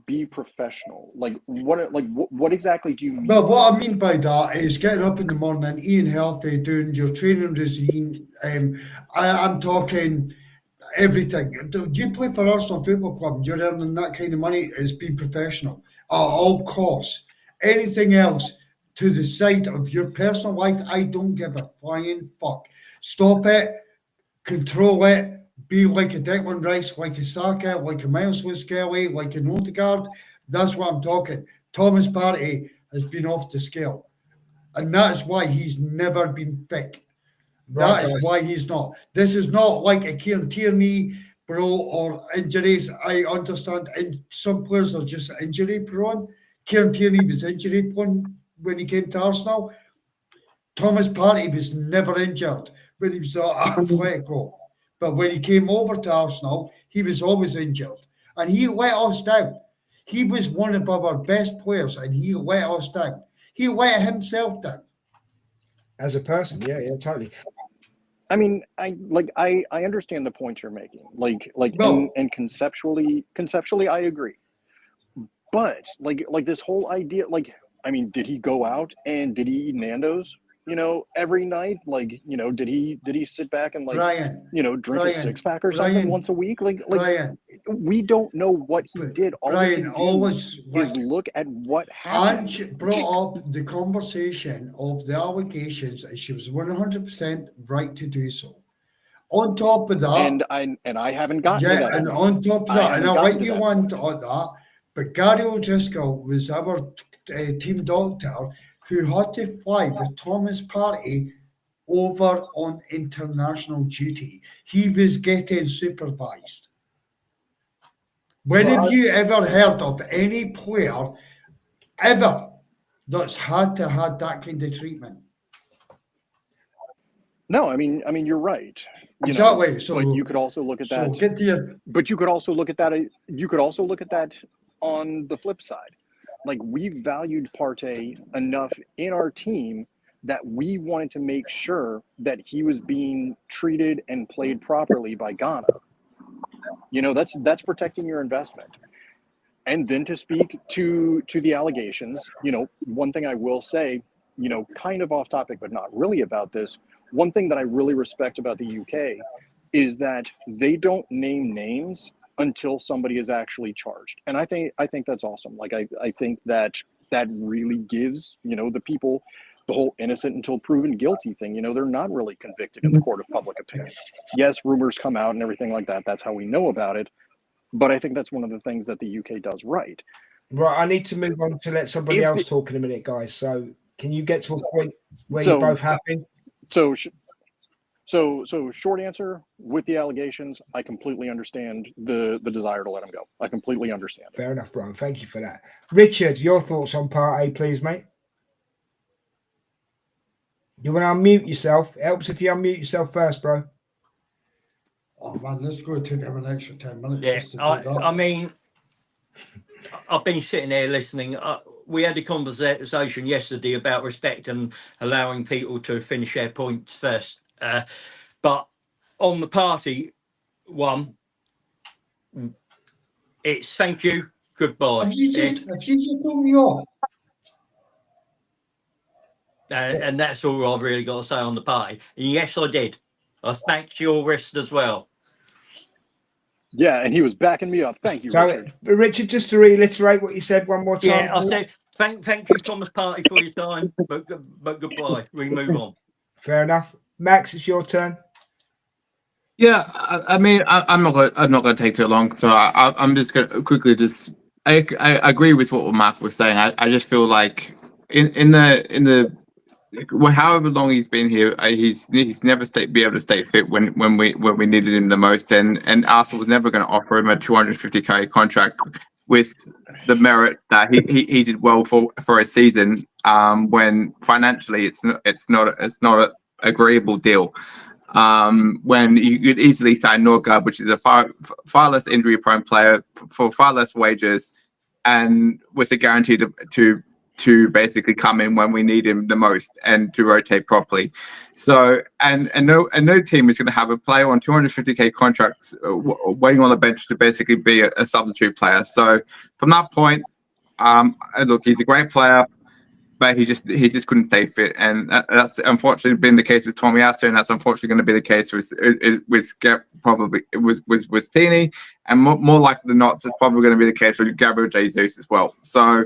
be professional, like what exactly do you mean? Well, what I mean by that is getting up in the morning, eating healthy, doing your training regime. I'm talking everything. You play for Arsenal Football Club, you're earning that kind of money. It's being professional at all costs. Anything else to the side of your personal life, I don't give a flying fuck. Stop it, control it, be like a Declan Rice, like a Saka, like a Miles Lewis-Skelly, like an Odegaard. That's what I'm talking. Thomas Partey has been off the scale, and that is why he's never been fit. That is why he's not. This is not like a Kieran Tierney, bro, or injuries. I understand, and some players are just injury prone. Kieran Tierney was injury prone when he came to Arsenal. Thomas Partey was never injured when he was at Atletico. But when he came over to Arsenal, he was always injured. And he let us down. He was one of our best players, and he let us down. He let himself down. As a person, yeah, totally. I mean, I understand the point you're making. And conceptually, I agree. But like this whole idea, did he go out and did he eat Nando's, every night? Did he sit back and Brian, drink a six-pack or something once a week? Brian, we don't know what he did. All we can do is look at what happened. Ange brought up the conversation of the allegations, and she was 100% right to do so. On top of that, and I haven't gotten to that. And on top of that, and I'll let you on that, but Gary O'Driscoll was our team doctor who had to fly with Thomas Partey over on international duty. He was getting supervised. When have you ever heard of any player ever that's had to have that kind of treatment? No, I mean, you're right. Exactly. So, but you could also look at that. get to your. But you could also look at that. You could also look at that on the flip side. Like, we valued Partey enough in our team that we wanted to make sure that he was being treated and played properly by Ghana. That's protecting your investment. And then to speak to the allegations, one thing I will say, kind of off topic, but not really about this. One thing that I really respect about the UK is that they don't name names until somebody is actually charged. And I think that's awesome. Like, I think that really gives, the people the whole innocent until proven guilty thing. They're not really convicted in the court of public opinion. Yes, rumors come out and everything like that. That's how we know about it. But I think that's one of the things that the UK does right. Right, I need to move on to let somebody else talk in a minute, guys. So can you get to a point where you're both happy? So short answer, with the allegations, I completely understand the desire to let him go. I completely understand. Fair enough, Brian. Thank you for that. Richard, your thoughts on Part A, please, mate. You want to unmute yourself? It helps if you unmute yourself first, bro. Oh man, let's go take him an extra 10 minutes. Yeah, just to do that. I mean, I've been sitting there listening. We had a conversation yesterday about respect and allowing people to finish their points first. But on the party one, it's thank you, goodbye. Have you just told me off? And that's all I've really got to say on the party. And yes, I did. I thanked your wrist as well. Yeah, and he was backing me up. Thank you, Richard. Richard, just to reiterate what you said one more time. Yeah, I said thank you, Thomas Partey, for your time, but goodbye. We move on. Fair enough. Max, it's your turn. Yeah, I mean, I'm not going to take too long, so I'm just going to quickly I agree with what Mark was saying. I just feel like in the however long he's been here, he's never be able to stay fit when we needed him the most, and Arsenal was never going to offer him a 250k contract with the merit that he did well for a season, when financially it's not an agreeable deal. When you could easily sign Norgard, which is a far less injury prone player for far less wages, and with a guarantee to basically come in when we need him the most and to rotate properly. So and no team is going to have a player on 250k contracts waiting on the bench to basically be a substitute player. So from that point, look, he's a great player, but he just couldn't stay fit, and that's unfortunately been the case with Tommy Astor, and that's unfortunately going to be the case with Tini, and more likely than not, it's probably going to be the case with Gabriel Jesus as well. So,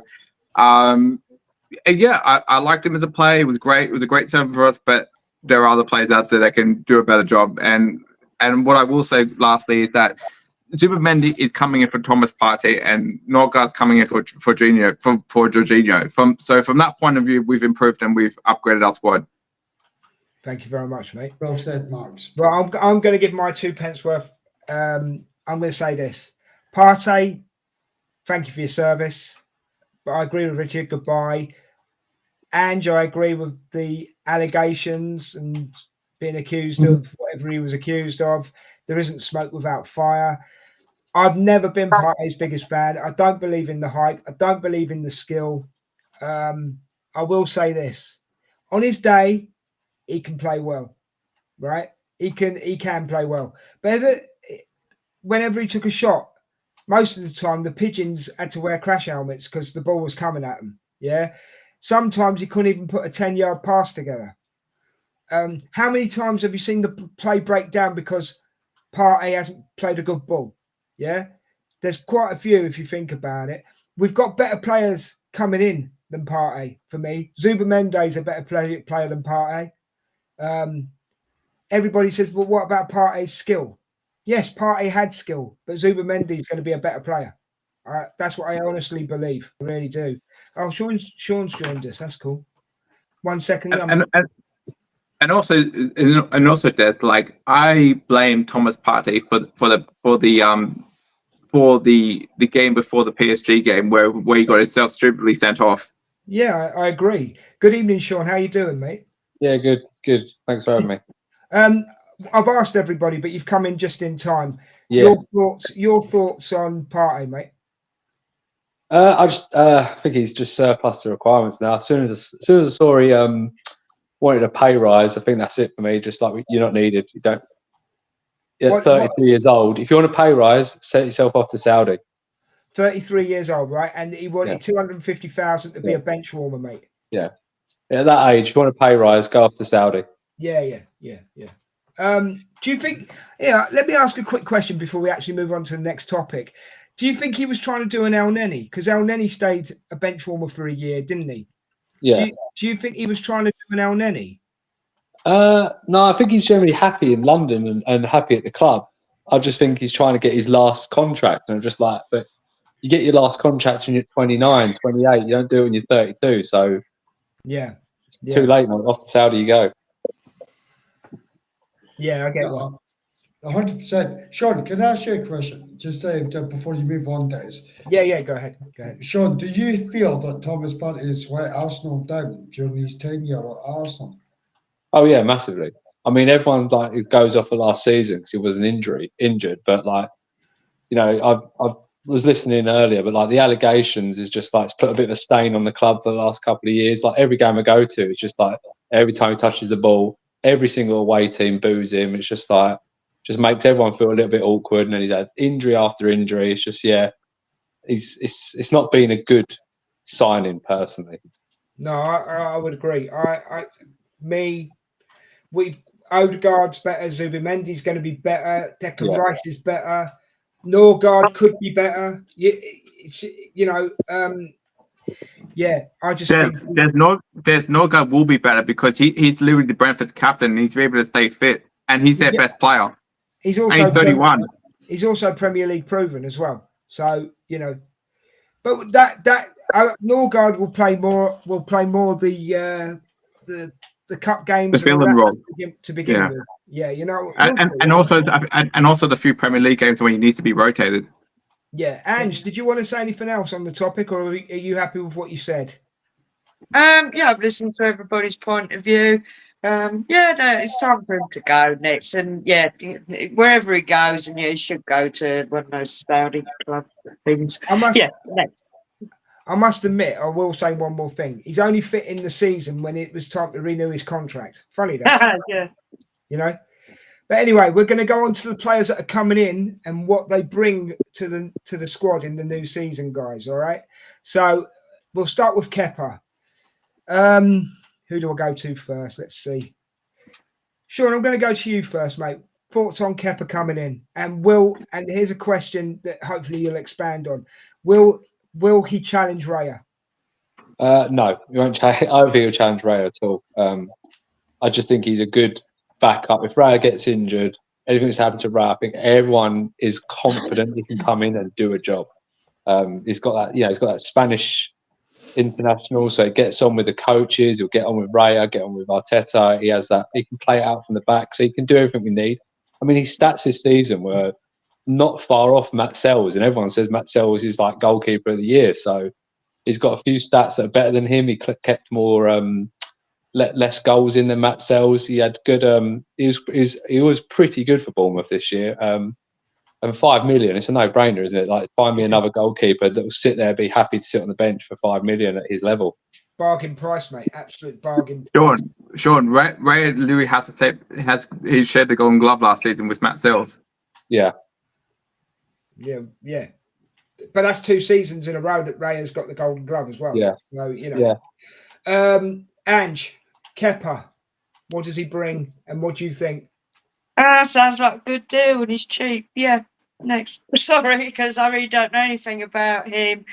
yeah, I liked him as a player. It was great. It was a great term for us, but there are other players out there that can do a better job. And what I will say lastly is that Zubimendi is coming in for Thomas Partey, and Norgard's coming in for Jorginho. From that point of view, we've improved and we've upgraded our squad. Thank you very much, mate. Well said, Max. Well, I'm going to give my 2 pence worth. I'm going to say this: Partey, thank you for your service, but I agree with Richard. Goodbye. And I agree with the allegations and being accused of whatever he was accused of. There isn't smoke without fire. I've never been Partey's biggest fan. I don't believe in the hype. I don't believe in the skill. I will say this: on his day, he can play well, right? He can play well. But whenever he took a shot, most of the time the pigeons had to wear crash helmets because the ball was coming at them. Yeah. Sometimes he couldn't even put a 10-yard pass together. How many times have you seen the play break down because Partey hasn't played a good ball? Yeah, there's quite a few if you think about it. We've got better players coming in than Partey for me. Zubimendi is a better player than Partey. Everybody says, well, what about Partey's skill? Yes, Partey had skill, but Zubimendi is going to be a better player. That's what I honestly believe. I really do. Oh, Sean's joined us. That's cool. 1 second. And also, Des, like I blame Thomas Partey for the game before the PSG game where he got himself stupidly sent off. Yeah, I agree. Good evening, Sean. How you doing, mate? Yeah, good. Thanks for having me. I've asked everybody, but you've come in just in time. Yeah. Your thoughts on Partey, mate? I think he's just surpassed the requirements now. As soon as I saw he wanted a pay rise, I think that's it for me. Just like you're not needed. You don't. Yeah, 33 years old. If you want a pay rise, set yourself off to Saudi. 33 years old, right? And he wanted 250,000 to be a bench warmer, mate. Yeah. At that age, if you want a pay rise, go off to Saudi. Yeah. Do you think? Yeah. Let me ask a quick question before we actually move on to the next topic. Do you think he was trying to do an El Neni? Because El Neni stayed a bench warmer for a year, didn't he? Yeah. Do you think he was trying to do an El Neni? No, I think he's generally happy in London and happy at the club. I just think he's trying to get his last contract. And I'm just like, but you get your last contract when you're 29, 28. You don't do it when you're 32. So yeah, it's too late, mate. Off to Saudi you go. Yeah, I get that. 100%. Sean, can I ask you a question? Just before you move on, Des. Yeah, go ahead. Sean, do you feel that Thomas Partey has let Arsenal down during his tenure at Arsenal? Oh, yeah, massively. I mean, everyone it goes off of last season because he was injured. But, I was listening earlier, but, the allegations is just, it's put a bit of a stain on the club for the last couple of years. Every game I go to, it's just, every time he touches the ball, every single away team boos him. It's just, just makes everyone feel a little bit awkward, and then he's had injury after injury. It's just, it's not been a good signing personally. No, I would agree. Odegaard's better. Zubimendi's going to be better. Declan Rice is better. Norgard could be better. I just think there's Norgard will be better because he's literally the Brentford's captain and he's able to stay fit and he's their best player. He's also 31. He's also Premier League proven as well. So but that Norgard will play more. Will play more the cup games the villain role to begin with. Yeah, and also the few Premier League games when he needs to be rotated. Yeah, Ange, did you want to say anything else on the topic, or are you happy with what you said? I've listened to everybody's point of view. It's time for him to go next, and wherever he goes, and he should go to one of those Saudi club things. Next. I must admit, I will say one more thing. He's only fit in the season when it was time to renew his contract. Funny that. Yeah. But anyway, we're going to go on to the players that are coming in and what they bring to the squad in the new season, guys. All right. So we'll start with Kepa. Who do I go to first? Let's see. Sean, I'm going to go to you first, mate. Thoughts on Kepa coming in, and here's a question that hopefully you'll expand on. Will he challenge Raya? No, he won't challenge. I don't think he'll challenge Raya at all. I just think he's a good backup. If Raya gets injured, anything that's happened to Raya, I think everyone is confident he can come in and do a job. He's got that, he's got that Spanish international, so he gets on with the coaches. He'll get on with Raya, get on with Arteta. He has that. He can play it out from the back, so he can do everything we need. I mean, his stats this season were not far off Matt Sells, and everyone says Matt Sells is like goalkeeper of the year. So he's got a few stats that are better than him. He kept more less goals in than Matt Sells. He had good. He was pretty good for Bournemouth this year. And 5 million, it's a no-brainer, isn't it? Find me another goalkeeper that will sit there, be happy to sit on the bench for 5 million at his level. Bargain price, mate. Absolute bargain. Sean, Ray Louis he shared the Golden Glove last season with Matt Sells. Yeah. Yeah. But that's 2 seasons in a row that Ray has got the Golden Glove as well. Yeah. So, Yeah. Ange, Kepa, what does he bring, and what do you think? Sounds like a good deal, and he's cheap. Yeah. Next. Sorry, because I really don't know anything about him.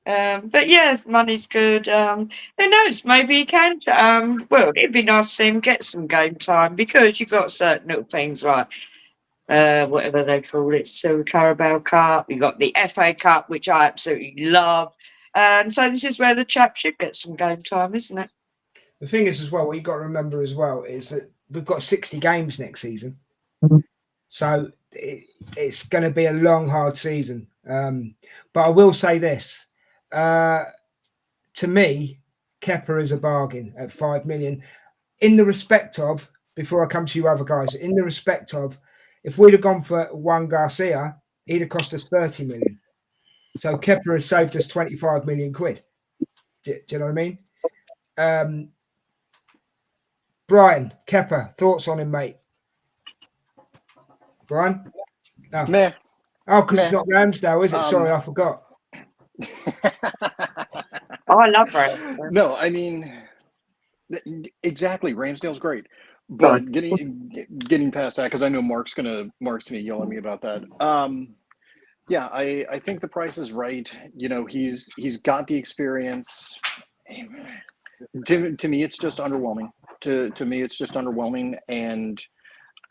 But yeah, money's good. Who knows? Maybe he can. It'd be nice to see him get some game time, because you've got certain little things like whatever they call it, so Carabao Cup. You've got the FA Cup, which I absolutely love. And so this is where the chap should get some game time, isn't it? The thing is, as well, what you've got to remember as well is that we've got 60 games next season. Mhm. So it's going to be a long, hard season. But I will say this. To me, Kepa is a bargain at 5 million. In the respect of, before I come to you other guys, in the respect of, if we'd have gone for Juan Garcia, he'd have cost us 30 million. So Kepa has saved us 25 million quid. Do you know what I mean? Brian, Kepa, thoughts on him, mate? Brian? No. Meh. Oh, because it's not Ramsdale, is it? Um, Sorry, I forgot. Oh, I love Ramsdale. No, I mean, exactly. Ramsdale's great, Sorry. but getting past that, because I know Mark's gonna yell at me about that. Yeah, I think the price is right. You know, he's got the experience. To me, it's just underwhelming. To me, it's just underwhelming, and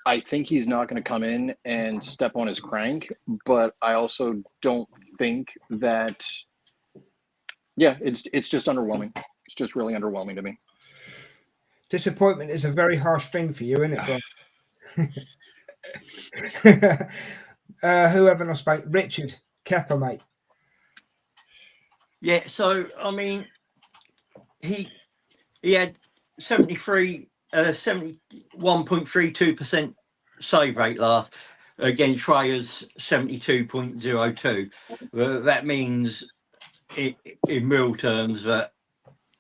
I think he's not going to come in and step on his crank. But I also don't think that. Yeah, it's just underwhelming. It's just really underwhelming to me. Disappointment is a very harsh thing for you, isn't it, Brian? Whoever I spoke, Richard, Kepa, mate. Yeah, so I mean, he had 71.32% save rate last against Raya's 72.02. That means in real terms that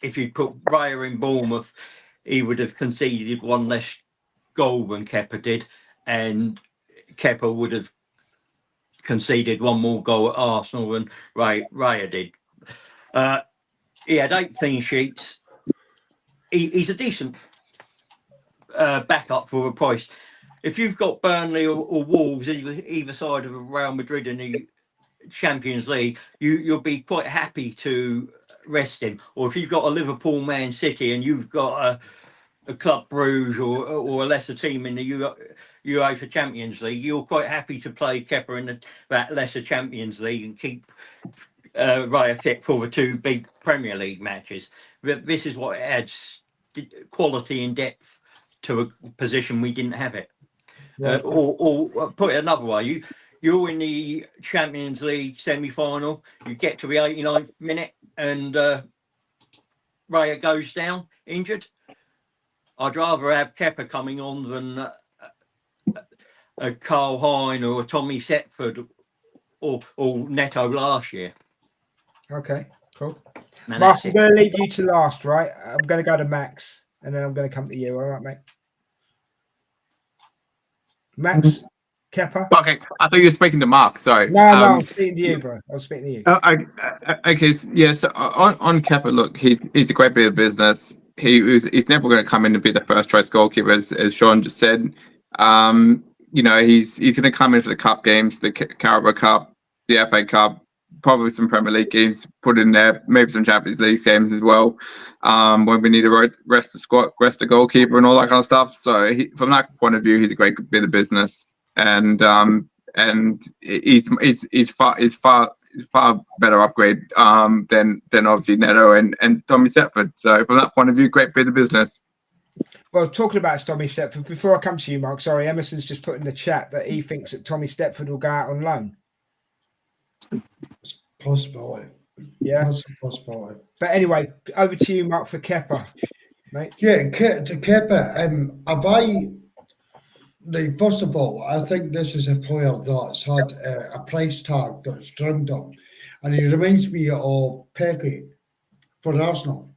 if you put Raya in Bournemouth, he would have conceded one less goal than Kepa did, and Kepa would have conceded one more goal at Arsenal than Raya did. He had 8 clean sheets. He's a decent backup for a price. If you've got Burnley or Wolves either side of Real Madrid in the Champions League, you'll be quite happy to rest him. Or if you've got a Liverpool, Man City, and you've got a Club Brugge or a lesser team in the UEFA Champions League, you're quite happy to play Kepa in that lesser Champions League and keep Raya fit for the 2 big Premier League matches. This is what adds quality and depth to a position we didn't have it. Right. Or put it another way, you're in the Champions League semi-final, you get to the 89th minute and Raya goes down injured. I'd rather have Kepa coming on than a Carl Hine or a Tommy Setford or Neto last year. Okay, cool. And Mark, that's I'm it. going to leave you to last, right? I'm going to go to Max, and then I'm going to come to you. All right, mate? Max, Kepa? Okay, I thought you were speaking to Mark. Sorry. No, I'm speaking to you, bro. I was speaking to you. Okay, yeah. So on Kepa, look, he's a great bit of business. He's never going to come in and be the first choice goalkeeper, as Sean just said. You know, he's going to come in for the cup games, the Carabao Cup, the FA Cup, probably some Premier League games put in there, maybe some Champions League games as well. When we need to rest the squad, rest the goalkeeper, and all that kind of stuff. So from that point of view, he's a great bit of business, and he's far better upgrade than obviously Neto and Tommy Setford. So from that point of view, great bit of business. Well, talking about Tommy Stepford, before I come to you, Mark, sorry, Emerson's just put in the chat that he thinks that Tommy Stepford will go out on loan. It's possibility. Yeah. That's a possibility. But anyway, over to you, Mark, for Kepa, mate. Yeah, to Kepa, first of all, I think this is a player that's had a price tag that's drummed him. And he reminds me of Pepe for Arsenal,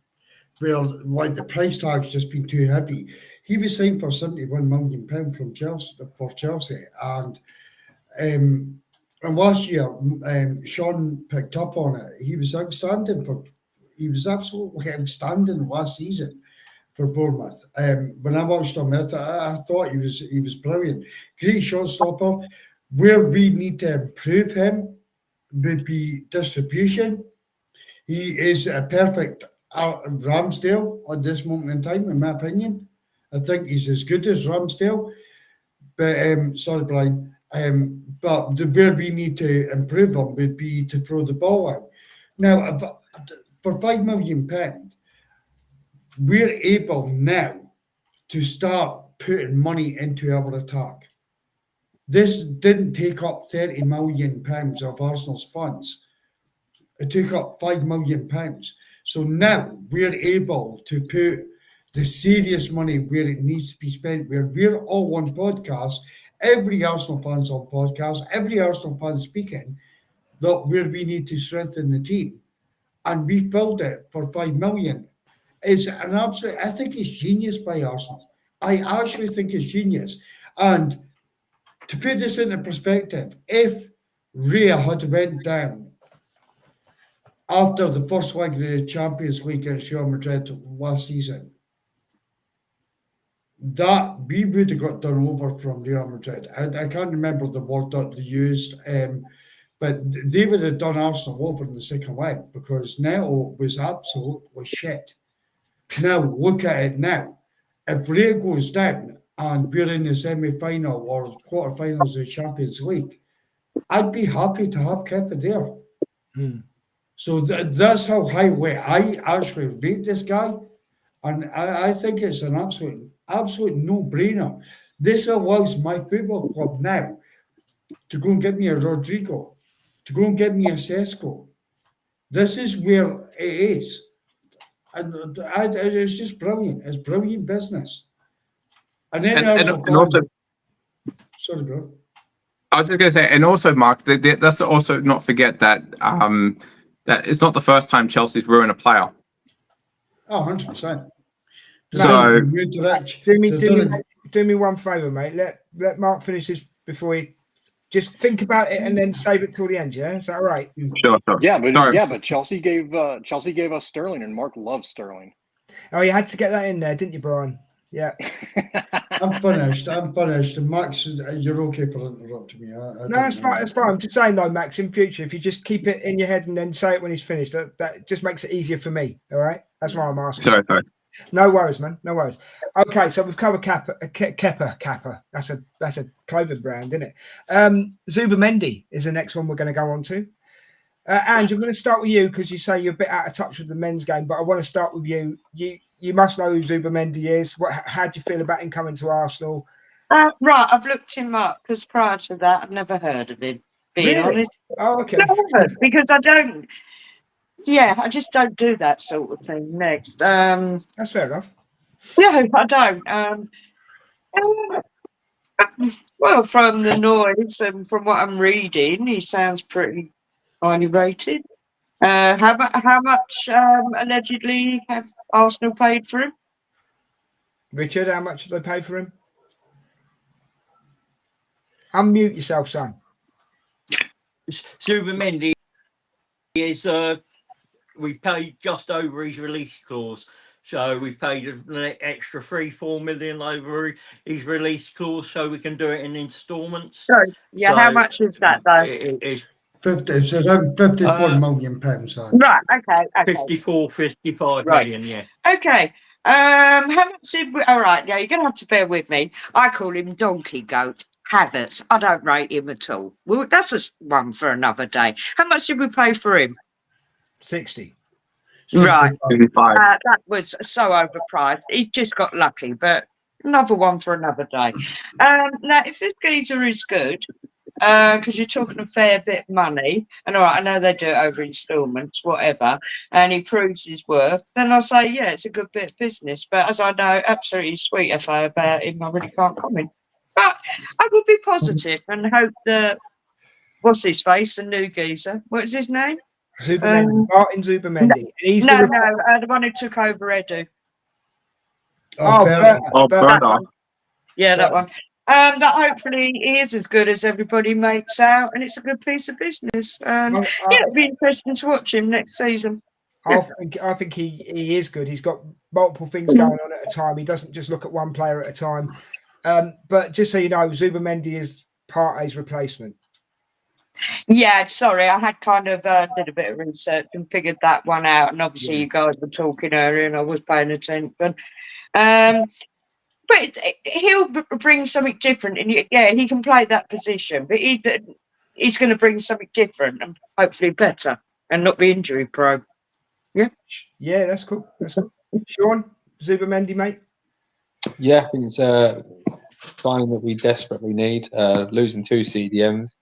where like the price tag's just been too heavy. He was signed for £71 million from Chelsea, and last year Sean picked up on it. He was outstanding he was absolutely outstanding last season for Bournemouth. When I watched him, I thought he was brilliant. Great shot stopper. Where we need to improve him would be distribution. He is a perfect Ramsdale at this moment in time, in my opinion. I think he's as good as Ramsdale. But sorry, Brian. But where we need to improve him would be to throw the ball out. Now, for £5 million, we're able now to start putting money into our attack. This didn't take up £30 million of Arsenal's funds. It took up £5 million. So now we're able to put the serious money where it needs to be spent, where we're all on podcast. Every Arsenal fan's on podcast, every Arsenal fan speaking that where we need to strengthen the team. And we filled it for £5 million. It's an absolute, I think it's genius by Arsenal. I actually think it's genius. And to put this into perspective, if Rhea had went down after the first leg of the Champions League against Real Madrid last season, that we would have got done over from Real Madrid. I can't remember the word that they used, but they would have done Arsenal over in the second leg because Neto was absolutely shit. Now, look at it now. If Rhea goes down and we're in the semi-final or quarter-finals of the Champions League, I'd be happy to have Kepa there. So that's how highly I actually rate this guy. And I think it's an absolute no-brainer. This allows my football club now to go and get me a Rodrigo, to go and get me a Sesko. This is where it is. And it's just brilliant. It's brilliant business. And then and also, sorry, bro. I was just going to say, and also, Mark, let's also not forget that that it's not the first time Chelsea's ruined a player. Oh, 100%. So, do me one favour, mate. Let Mark finish this before he just think about it and then save it till the end. Yeah, is that all right? Sure. But Chelsea gave us Sterling, and Mark loves Sterling. Oh, you had to get that in there, didn't you, Brian? Yeah. I'm finished. And Max, you're okay for interrupting me. No, that's fine. That's fine. I'm just saying, though, Max, in future, if you just keep it in your head and then say it when he's finished, that just makes it easier for me. All right? That's why I'm asking. Sorry. No worries, man. No worries. Okay, so we've covered Kepa. That's a clothing brand, isn't it? Zubimendi is the next one we're going to go on to. Ange, I'm going to start with you because you say you're a bit out of touch with the men's game, but I want to start with you. You must know who Zubimendi is. How do you feel about him coming to Arsenal? Right, I've looked him up because prior to that, I've never heard of him, being Really? honest. Oh, okay. No, because I don't. Yeah, I just don't do that sort of thing. Next, That's fair enough. no, I don't. Well, from the noise and from what I'm reading, he sounds pretty highly rated. How much allegedly have Arsenal paid for him? Richard, how much did they pay for him? Unmute yourself, son. Zubimendi is we've paid just over his release clause. So we've paid an extra 3-4 million over his release clause so we can do it in instalments. Sorry. Yeah, how much is that though? It's 50, it's around £54 million. Right, okay. 55 Right. million, yeah. Okay. How much did we, all right, yeah, you're gonna have to bear with me. I call him Donkey Goat. Havertz. I don't rate him at all. Well, that's a one for another day. How much did we pay for him? 60. Right. 55. That was so overpriced. He just got lucky, but another one for another day. Now, if this geezer is good, because you're talking a fair bit of money, and all right, I know they do it over instalments, whatever, and he proves his worth, then I'll say, yeah, it's a good bit of business. But as I know absolutely sweet FA about him, I really can't comment. But I will be positive and hope that, what's his face, the new geezer, what's his name? Zubimendi, Martin Zubimendi. The one who took over Edu. Bernard. Yeah, that one. That hopefully he is as good as everybody makes out, and it's a good piece of business. It'll be interesting to watch him next season. I think he is good. He's got multiple things going on at a time. He doesn't just look at one player at a time. But just so you know, Zubimendi is Partey's replacement. Yeah, sorry, I had kind of did a bit of research and figured that one out, and obviously you guys were talking earlier, and I was paying attention. But he'll bring something different, and yeah, he can play that position, but he's going to bring something different and hopefully better, and not be injury prone. Yeah, that's cool. That's cool. Sean, Zubimendi, mate? Yeah, I think it's a signing that we desperately need. Losing 2 CDMs,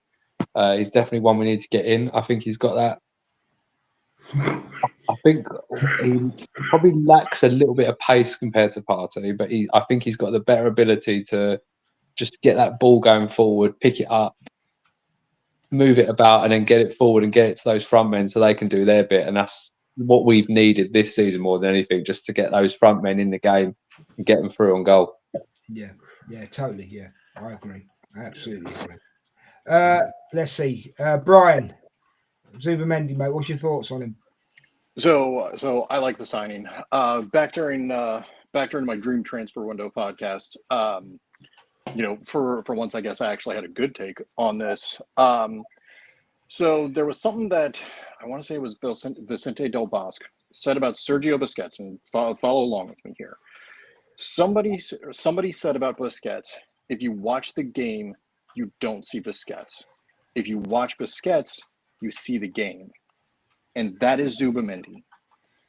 he's definitely one we need to get in. I think he's got that. I think he probably lacks a little bit of pace compared to Partey, but I think he's got the better ability to just get that ball going forward, pick it up, move it about, and then get it forward and get it to those front men so they can do their bit. And that's what we've needed this season more than anything, just to get those front men in the game and get them through on goal. Yeah, totally. Yeah, I agree. I absolutely agree. Let's see. Brian, Zubimendi, mate, what's your thoughts on him? So I like the signing. Back during my dream transfer window podcast, for once, I guess I actually had a good take on this. So there was something that I want to say it was Vicente Del Bosque said about Sergio Busquets, and follow along with me here. Somebody said about Busquets, if you watch the game, you don't see Busquets. If you watch Busquets, you see the game. And that is Zubimendi.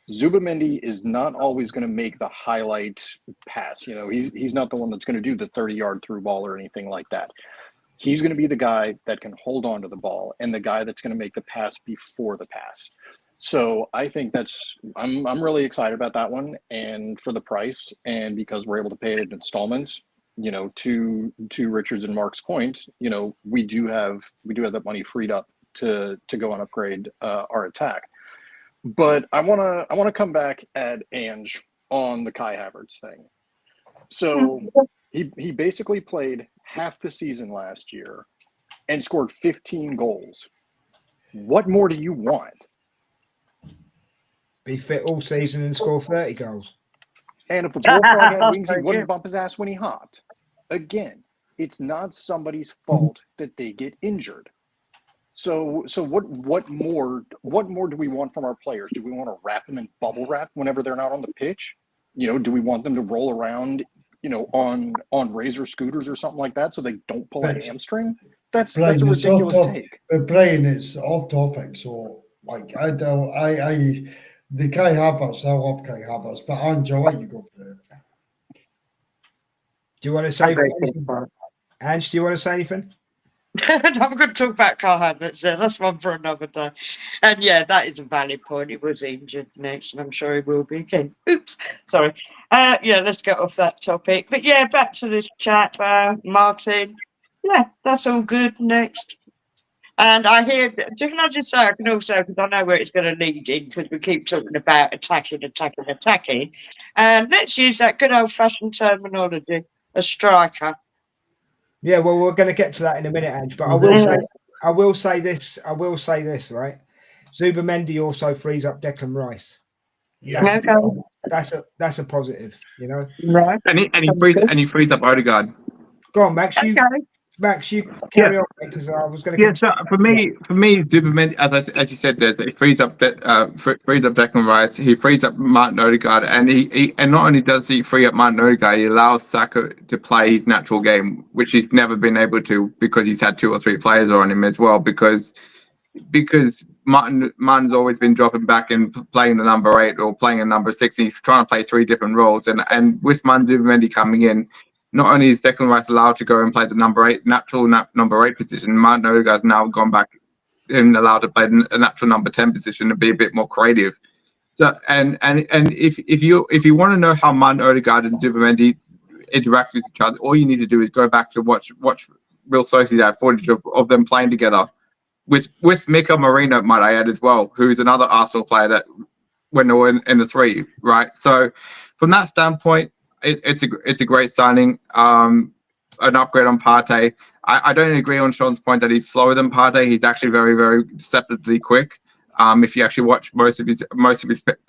Zubimendi is not always going to make the highlight pass. He's not the one that's going to do the 30-yard through ball or anything like that. He's going to be the guy that can hold on to the ball and the guy that's going to make the pass before the pass. So I think I'm really excited about that one, and for the price, and because we're able to pay it in installments. To Richard's and Mark's point, we do have that money freed up to go and upgrade our attack. But I want to come back at Ange on the Kai Havertz thing. So he basically played half the season last year and scored 15 goals. What more do you want? Be fit all season and score 30 goals. And if a bullfrog had wings, he wouldn't bump his ass when he hopped. Again, it's not somebody's fault that they get injured. So what more do we want from our players? Do we want to wrap them in bubble wrap whenever they're not on the pitch? Do we want them to roll around, on razor scooters or something like that so they don't pull a hamstring? That's a ridiculous take. But Brian, it's off topic, so the Kai Havertz, I love Kai Havertz, but Ange, I'll let you go for it. Do you want to say anything? Ange, do you want to say anything? I'm going to talk about Kai Havertz. That's one for another day. And yeah, that is a valid point. He was injured next, and I'm sure he will be again. Oops, sorry. Let's get off that topic. But yeah, back to this chat, Martin. Yeah, that's all good. Next. And I hear, can I just say, I can also, because I know where it's going to lead in, because we keep talking about attacking. And let's use that good old-fashioned terminology, a striker. Yeah, well, we're going to get to that in a minute, Ange. But I will say this, right? Zubimendi also frees up Declan Rice. Yeah, That's a positive, Right. And he frees up Odegaard. Go on, Max. Max, you carry on, because I was going to. Yeah, so for me, Zubimendi, as you said, that he frees up Declan Rice, he frees up Martin Odegaard, and he not only does he free up Martin Odegaard, he allows Saka to play his natural game, which he's never been able to because he's had 2 or 3 players on him as well. Because Martin's always been dropping back and playing the number 8 or playing a number 6, and he's trying to play 3 different roles. And with Zubimendi coming in, not only is Declan Rice allowed to go and play the number 8 position, Martin Odegaard's now gone back and allowed to play a natural number 10 position and be a bit more creative. So and if you want to know how Martin Odegaard and Zubimendi interact with each other, all you need to do is go back to watch Real Sociedad footage of them playing together with Mikel Merino, might I add as well, who's another Arsenal player that when they were in the 3, right? So from that standpoint, it's a great signing, an upgrade on Partey. I don't agree on Sean's point that he's slower than Partey. He's actually very, very deceptively quick. If you actually watch most of his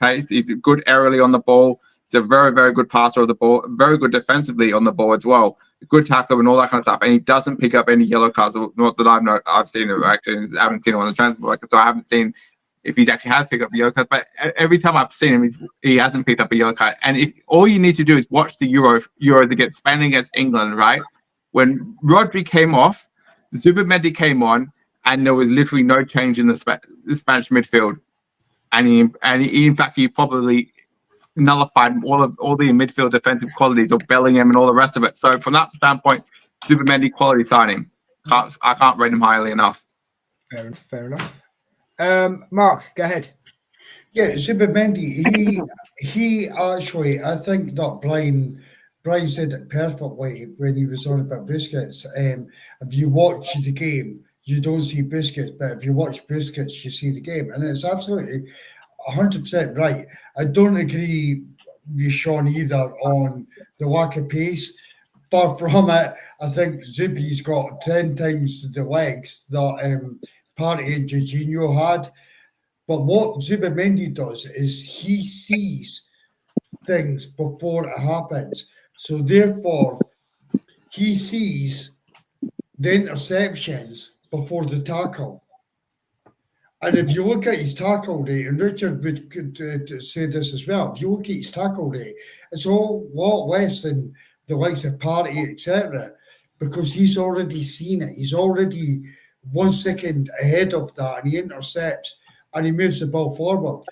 pace, he's good aerially on the ball. He's a very, very good passer of the ball, very good defensively on the ball as well. Good tackler and all that kind of stuff. And he doesn't pick up any yellow cards, not that I've seen it actually. I haven't seen it on the transfer market, so I haven't seen if he's actually has picked up a yellow card. But every time I've seen him, he hasn't picked up a yellow card. And all you need to do is watch the Euros against Spain against England, right? When Rodri came off, Zubimendi came on, and there was literally no change in the Spanish midfield. And he in fact, he probably nullified all the midfield defensive qualities of Bellingham and all the rest of it. So from that standpoint, Zubimendi quality signing. I can't rate him highly enough. Fair enough. Mark, go ahead. Yeah, Zubimendi, he actually, I think that Brian said it perfectly when he was on about Busquets. If you watch the game, you don't see Busquets, but if you watch Busquets, you see the game. And it's absolutely 100% right. I don't agree with Sean either on the lack of pace. Far from it, I think Zubi's got 10 times the legs that Partey and Jorginho had. But what Zubimendi does is he sees things before it happens. So therefore, he sees the interceptions before the tackle. And if you look at his tackle rate, and Richard could say this as well, if you look at his tackle rate, it's a lot less than the likes of Partey, etc., because he's already seen it. He's already 1 second ahead of that, and he intercepts, and he moves the ball forward.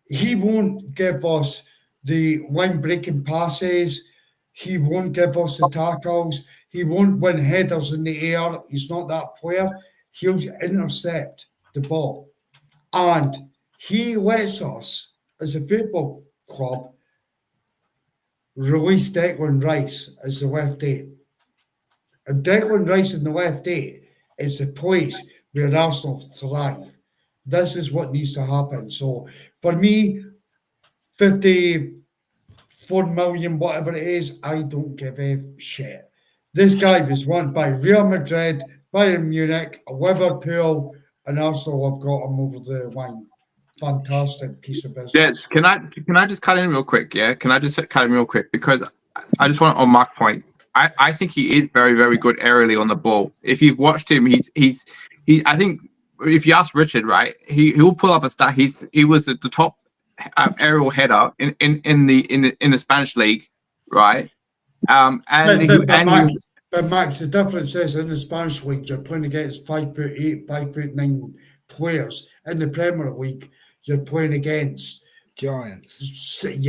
He won't give us the line-breaking passes. He won't give us the tackles. He won't win headers in the air. He's not that player. He'll intercept the ball. And he lets us, as a football club, release Declan Rice as the left eight. And Declan Rice in the left eight is the place where Arsenal thrive. This is what needs to happen. So for me, 54 million, whatever it is, I don't give a shit. This guy was won by Real Madrid, Bayern Munich, Liverpool, and Arsenal have got him over the line. Fantastic piece of business. Yes, can I just cut in real quick? Yeah, can I just cut in real quick, because I just want on Mark's point. I think he is very, very good aerially on the ball. If you've watched him, he's I think if you ask Richard, right, he will pull up a stat. He was at the top aerial header in the Spanish league, right? But Max, the difference is in the Spanish league, you're playing against 5'8", 5'9" players. In the Premier League, you're playing against giants. 6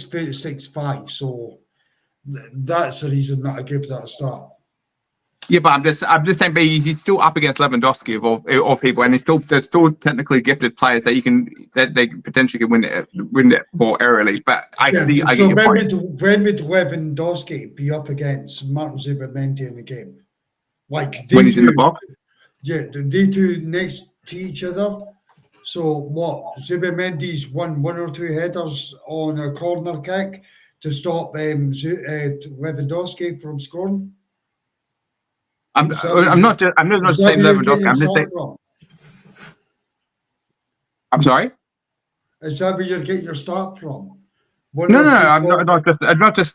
foot, 6'5". So that's the reason that I give that a start. Yeah, but I'm just saying, but he's still up against Lewandowski of all people, and there's still technically gifted players that they potentially can win it for aerially. But I get your point. When would Lewandowski be up against Martin Zubimendi in the game? Like when he's in the box? Yeah, they two next to each other. So what? Zubimendi's won 1 or 2 headers on a corner kick to stop Lewandowski from scoring. I'm not saying Lewandowski. I'm just saying. I'm sorry. Is that where you get your start from? No. I'm not just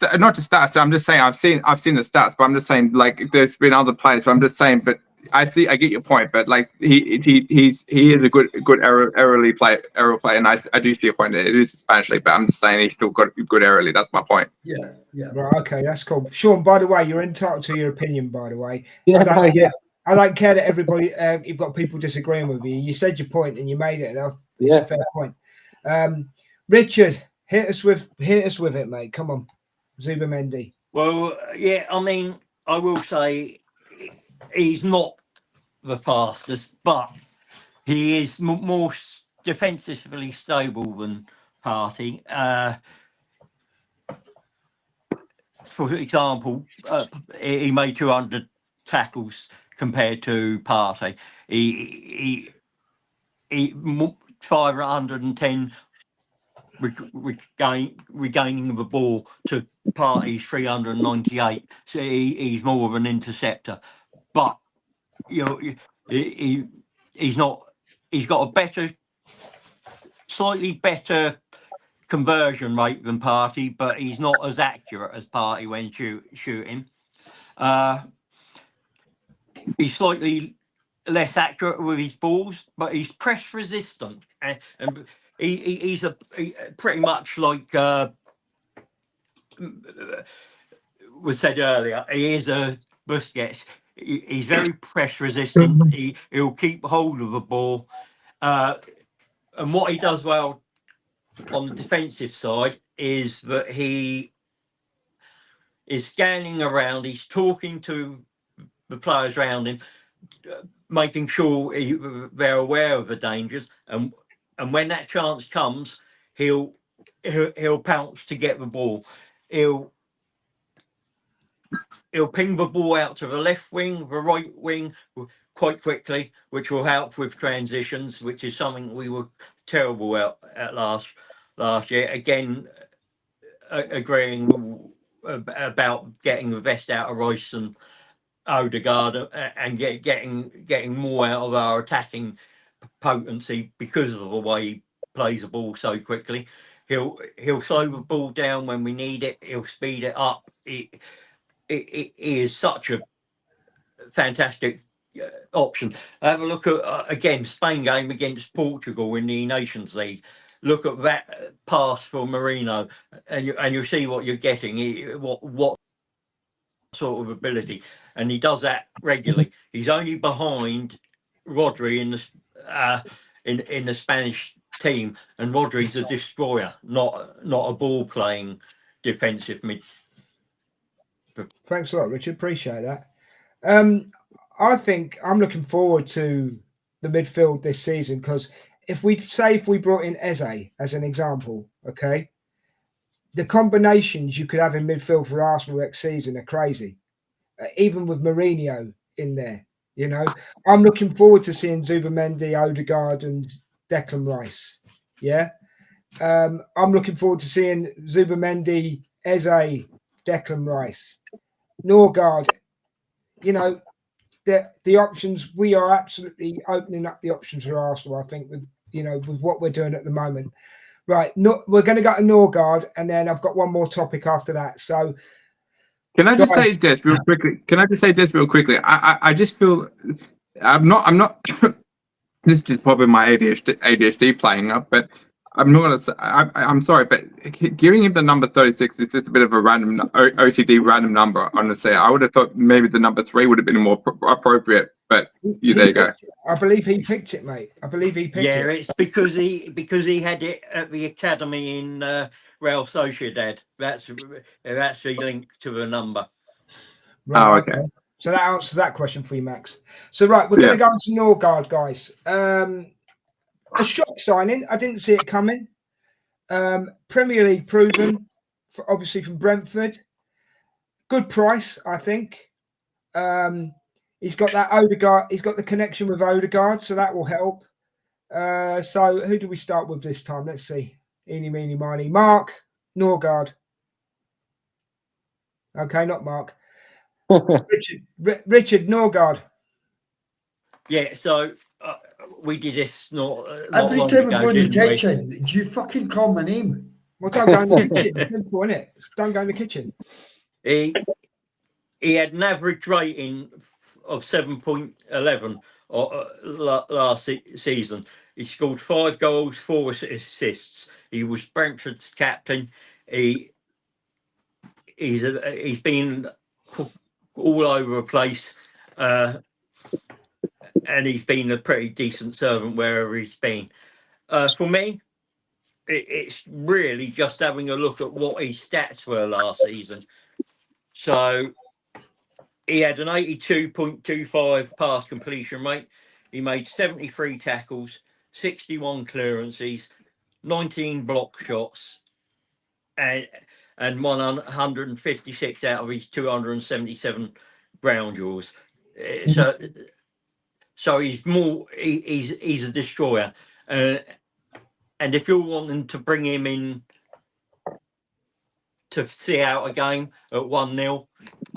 stats. I'm just saying I've seen the stats, but I'm just saying, like, there's been other players. So I'm just saying, but I get your point. But like he is a good aerial player, and I do see your point. It is Spanish league, but I'm just saying he's still got good aerially. That's my point. Yeah. Right. Okay, that's cool. Sean, by the way, you're entitled to your opinion. By the way, Yeah, I don't care that everybody. You've got people disagreeing with you. You said your point and you made it. It's a fair point. Richard, hit us with it, mate. Come on, Zubimendi. Well, yeah. I mean, I will say he's not the fastest, but he is more defensively stable than Partey. For example, he made 200 tackles compared to Partey. He 510 regaining the ball to Partey's 398. So he's more of an interceptor. But he's not. He's got a slightly better conversion rate than Partey, but he's not as accurate as Partey when shooting. He's slightly less accurate with his balls, but he's press resistant, and he's pretty much like was said earlier. He is a Busquets. He's very press resistant. He'll keep hold of the ball, and what he does well on the defensive side is that he is scanning around. He's talking to the players around him, making sure they're aware of the dangers, and when that chance comes, he'll pounce to get the ball. He'll ping the ball out to the left wing, the right wing quite quickly, which will help with transitions, which is something we were terrible at last year. Again, agreeing about getting the best out of Rice and Odegaard and getting more out of our attacking potency because of the way he plays the ball so quickly. He'll slow the ball down when we need it. He'll speed it up. It is such a fantastic option. Have a look at again Spain game against Portugal in the Nations League. Look at that pass for Marino, and you see what you're getting. What sort of ability, and he does that regularly. He's only behind Rodri in the Spanish team, and Rodri's a destroyer, not a ball playing defensive mid. Thanks a lot, Richard. Appreciate that. I think I'm looking forward to the midfield this season because if we brought in Eze as an example, okay, the combinations you could have in midfield for Arsenal next season are crazy. Even with Mourinho in there, you know, I'm looking forward to seeing Zubamendi, Odegaard, and Declan Rice. Yeah, I'm looking forward to seeing Zubamendi, Eze, Declan Rice, Norgard. You know, the options, we are absolutely opening up the options for Arsenal, I think, with what we're doing at the moment. Right, we're going to go to Norgard, and then I've got one more topic after that. So, can I just say this real quickly? I just feel I'm not. This is probably my ADHD playing up, but I'm not gonna say. I'm sorry, but giving him the number 36 is just a bit of a random OCD random number. Honestly, I would have thought maybe the number 3 would have been more appropriate. But there you go. I believe he picked it, mate. I believe he picked it. Yeah, it's because he had it at the academy in Real Sociedad. That's the link to the number. Right, okay. So that answers that question for you, Max. So right, we're going to go into Norgard, guys. A shock signing. I didn't see it coming. Premier League proven, obviously from Brentford. Good price, I think. He's got that Odegaard. He's got the connection with Odegaard, so that will help. So who do we start with this time? Let's see. Eeny, meeny, miny. Mark, Norgard. Okay, not Mark. Richard, Norgard. Yeah, so we did this not every long time ago, we go in the didn't we? kitchen, do you fucking call my name? Well, don't go in the kitchen. It's simple, isn't it? Don't go in the kitchen. He had an average rating of 7.11 last season. He scored 5 goals, 4 assists. He was Brentford's captain. He's been all over the place, and he's been a pretty decent servant wherever he's been. For me, it's really just having a look at what his stats were last season. So he had an 82.25 pass completion rate. He made 73 tackles, 61 clearances, 19 block shots, and 156 out of his 277 ground duels. So he's a destroyer. And if you're wanting to bring him in to see out a game at 1-0,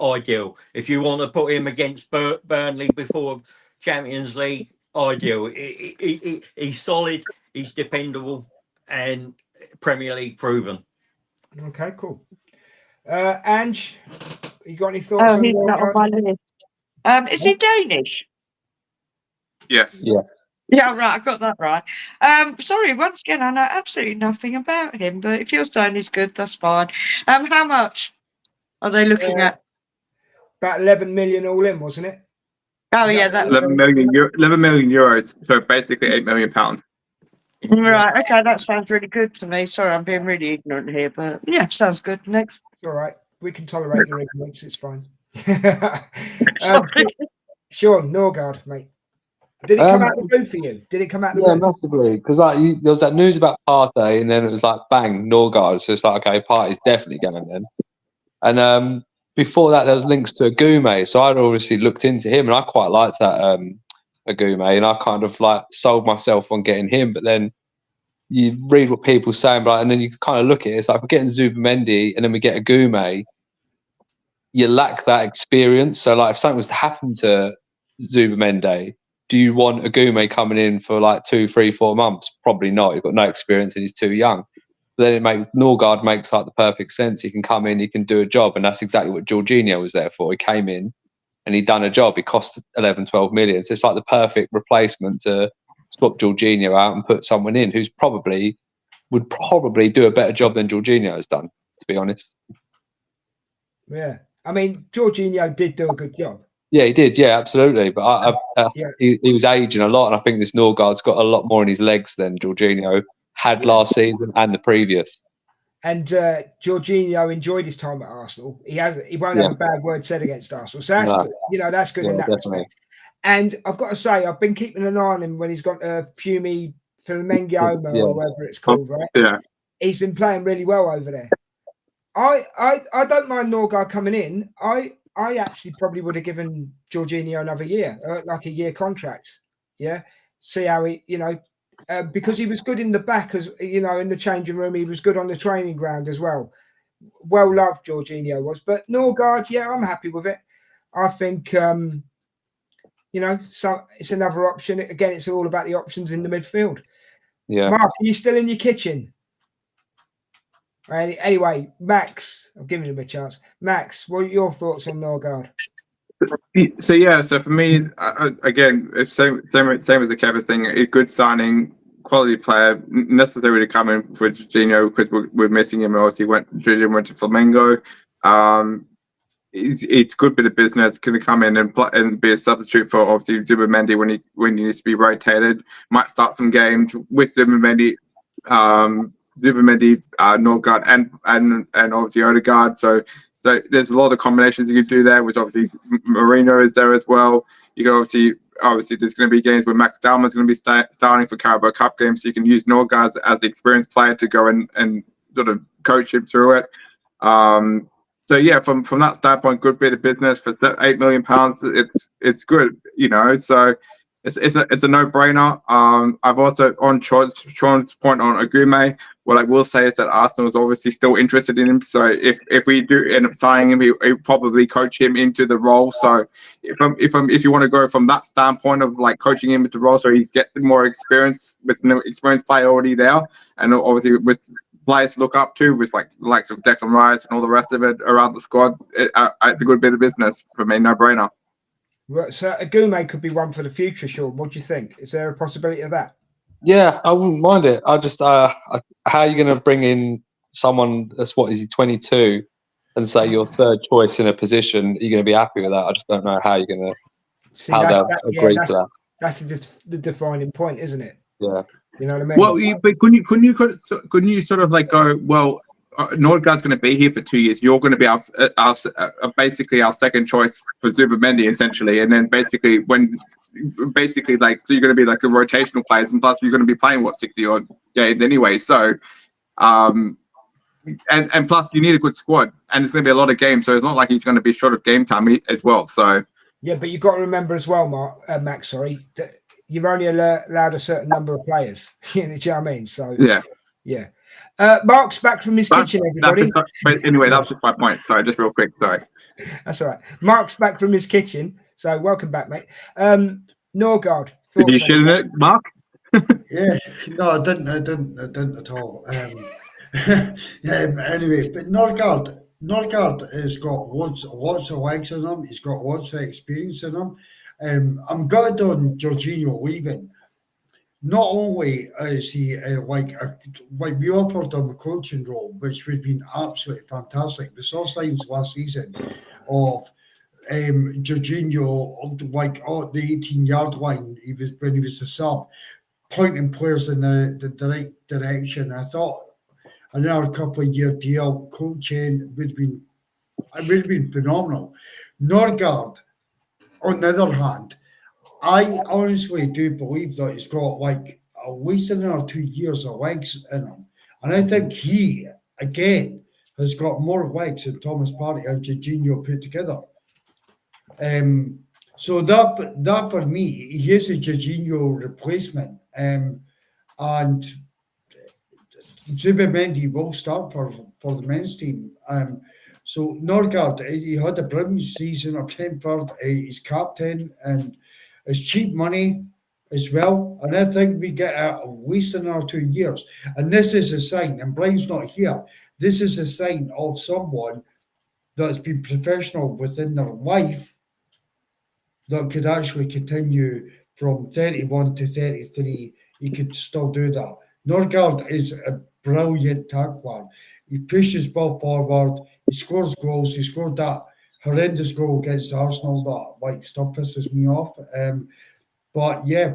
ideal. If you want to put him against Burnley before Champions League, ideal. He's solid, he's dependable, and Premier League proven. Okay, cool. Ange, you got any thoughts on he's not on my list. Is he Danish? Yes. Yeah. Yeah, right. I got that right. Sorry, once again, I know absolutely nothing about him, but if you're saying he's good, that's fine. How much are they looking at? About 11 million all in, wasn't it? Oh, yeah, that 11 million euros. So basically £8 million. Right, okay, that sounds really good to me. Sorry, I'm being really ignorant here, but yeah, sounds good. Next. It's all right. We can tolerate your ignorance. It's fine. Sorry. Sean, Norgard, mate. Did it come out Um, the blue for you? Did it come out the Yeah, blue? massively. Because there was that news about Partey, and then it was like bang, Norgard. So it's like, okay, Partey's definitely going then. And before that, there was links to Agume. So I'd obviously looked into him, and I quite liked that Agume, and I kind of like sold myself on getting him. But then you read what people saying, right, and then you kind of look at it. It's like we're getting Zubamendi, and then we get Agume. You lack that experience. So like, if something was to happen to Zubamendi, do you want Agume coming in for like 2, 3, 4 months? Probably not. You've got no experience and he's too young. So then Norgard makes like the perfect sense. He can come in, he can do a job, and that's exactly what Jorginho was there for. He came in and he'd done a job. He cost 11, 12 million. So it's like the perfect replacement to swap Jorginho out and put someone in who's would probably do a better job than Jorginho has done, to be honest. Yeah. I mean, Jorginho did do a good job. Yeah, he did. Yeah, absolutely. But Yeah. he was aging a lot, and I think this Norgard's got a lot more in his legs than Jorginho had last season and the previous. And Jorginho enjoyed his time at Arsenal. He won't have a bad word said against Arsenal. So that's good. You know, that's good in that definitely. respect. And I've got to say, I've been keeping an eye on him when he's got Flamingioma or whatever it's called, right? Yeah. He's been playing really well over there. I don't mind Norgard coming in. I actually probably would have given Jorginho another year, like a year contract. Yeah. See how he, because he was good in the back, as you know, in the changing room. He was good on the training ground as well. Well loved Jorginho was, but Norgard, yeah, I'm happy with it. I think, so it's another option. Again, it's all about the options in the midfield. Yeah. Mark, are you still in your kitchen? Anyway, Max, I'm giving him a chance. Max, what are your thoughts on Norgard? So for me, again, it's same as the Kevin thing. A good signing, quality player, necessary to come in for Jorginho because we're missing him. Obviously, Jorginho went to Flamengo. It's good bit of business. Going to come in and be a substitute for obviously Zubamendi when he needs to be rotated. Might start some games with Zubamendi. Norgard, and obviously Odegaard. So there's a lot of combinations you could do there. Which obviously Marino is there as well. You can obviously there's going to be games where Max Dalman's going to be starting for Carabao Cup games, so you can use Norgard as the experienced player to go and sort of coach him through it. So yeah, from that standpoint, good bit of business for £8 million. It's good, So it's a no-brainer. I've also on Sean's point on Agume. What I will say is that Arsenal is obviously still interested in him. So if we do end up signing him, he'll probably coach him into the role. So if you want to go from that standpoint of like coaching him into the role, so he's getting more experience with an experienced player already there, and obviously with players to look up to, with like the likes of Declan Rice and all the rest of it around the squad, it's a good bit of business for me, no-brainer. Right, so Agume could be one for the future, Sean. What do you think? Is there a possibility of that? Yeah, I wouldn't mind it. I just, how are you going to bring in someone that's, what is he, 22, and say your third choice in a position? Are you going to be happy with that? I just don't know how you're going to, they'll agree to that. That's the defining point, isn't it? Yeah. You know what I mean? Well, but couldn't you sort of like go, well, Norgard's going to be here for 2 years. You're going to be our basically our second choice for Zubamendi, essentially, and then basically like, so you're going to be like the rotational players, and plus you're going to be playing 60 odd games anyway. So, and plus you need a good squad, and it's going to be a lot of games. So it's not like he's going to be short of game time as well. So yeah, but you've got to remember as well, Max. Sorry, that you're only allowed a certain number of players. You know what I mean? So yeah. Mark's back from his kitchen, everybody. But anyway, that was just my point. Sorry, just real quick. Sorry. That's all right. Mark's back from his kitchen. So welcome back, mate. Norgard. Did you shit in it, Mark? Yeah, no, I didn't at all. Anyway, but Norgard has got lots of legs in him. He's got lots of experience in him. I'm good on Jorginho leaving. Not only is he like we offered him a coaching role, which would have been absolutely fantastic. We saw signs last season of Jorginho like at the 18-yard line. When he was a sub, pointing players in the right direction. I thought another couple of year deal coaching would have been phenomenal. Norgard, on the other hand, I honestly do believe that he's got like at least another 2 years of legs in him. And I think he, again, has got more legs than Thomas Partey and Jorginho put together. So that for me, he is a Jorginho replacement. And Zubimendi will start for the men's team. So Norgard, he had a brilliant season at Brentford. He's captain and it's cheap money as well. And I think we get at least another 2 years. And this is a sign, and Brian's not here, this is a sign of someone that's been professional within their life that could actually continue from 31 to 33. He could still do that. Norgard is a brilliant tackler. He pushes ball forward. He scores goals. He scored that horrendous goal against Arsenal that like still pisses me off. But yeah,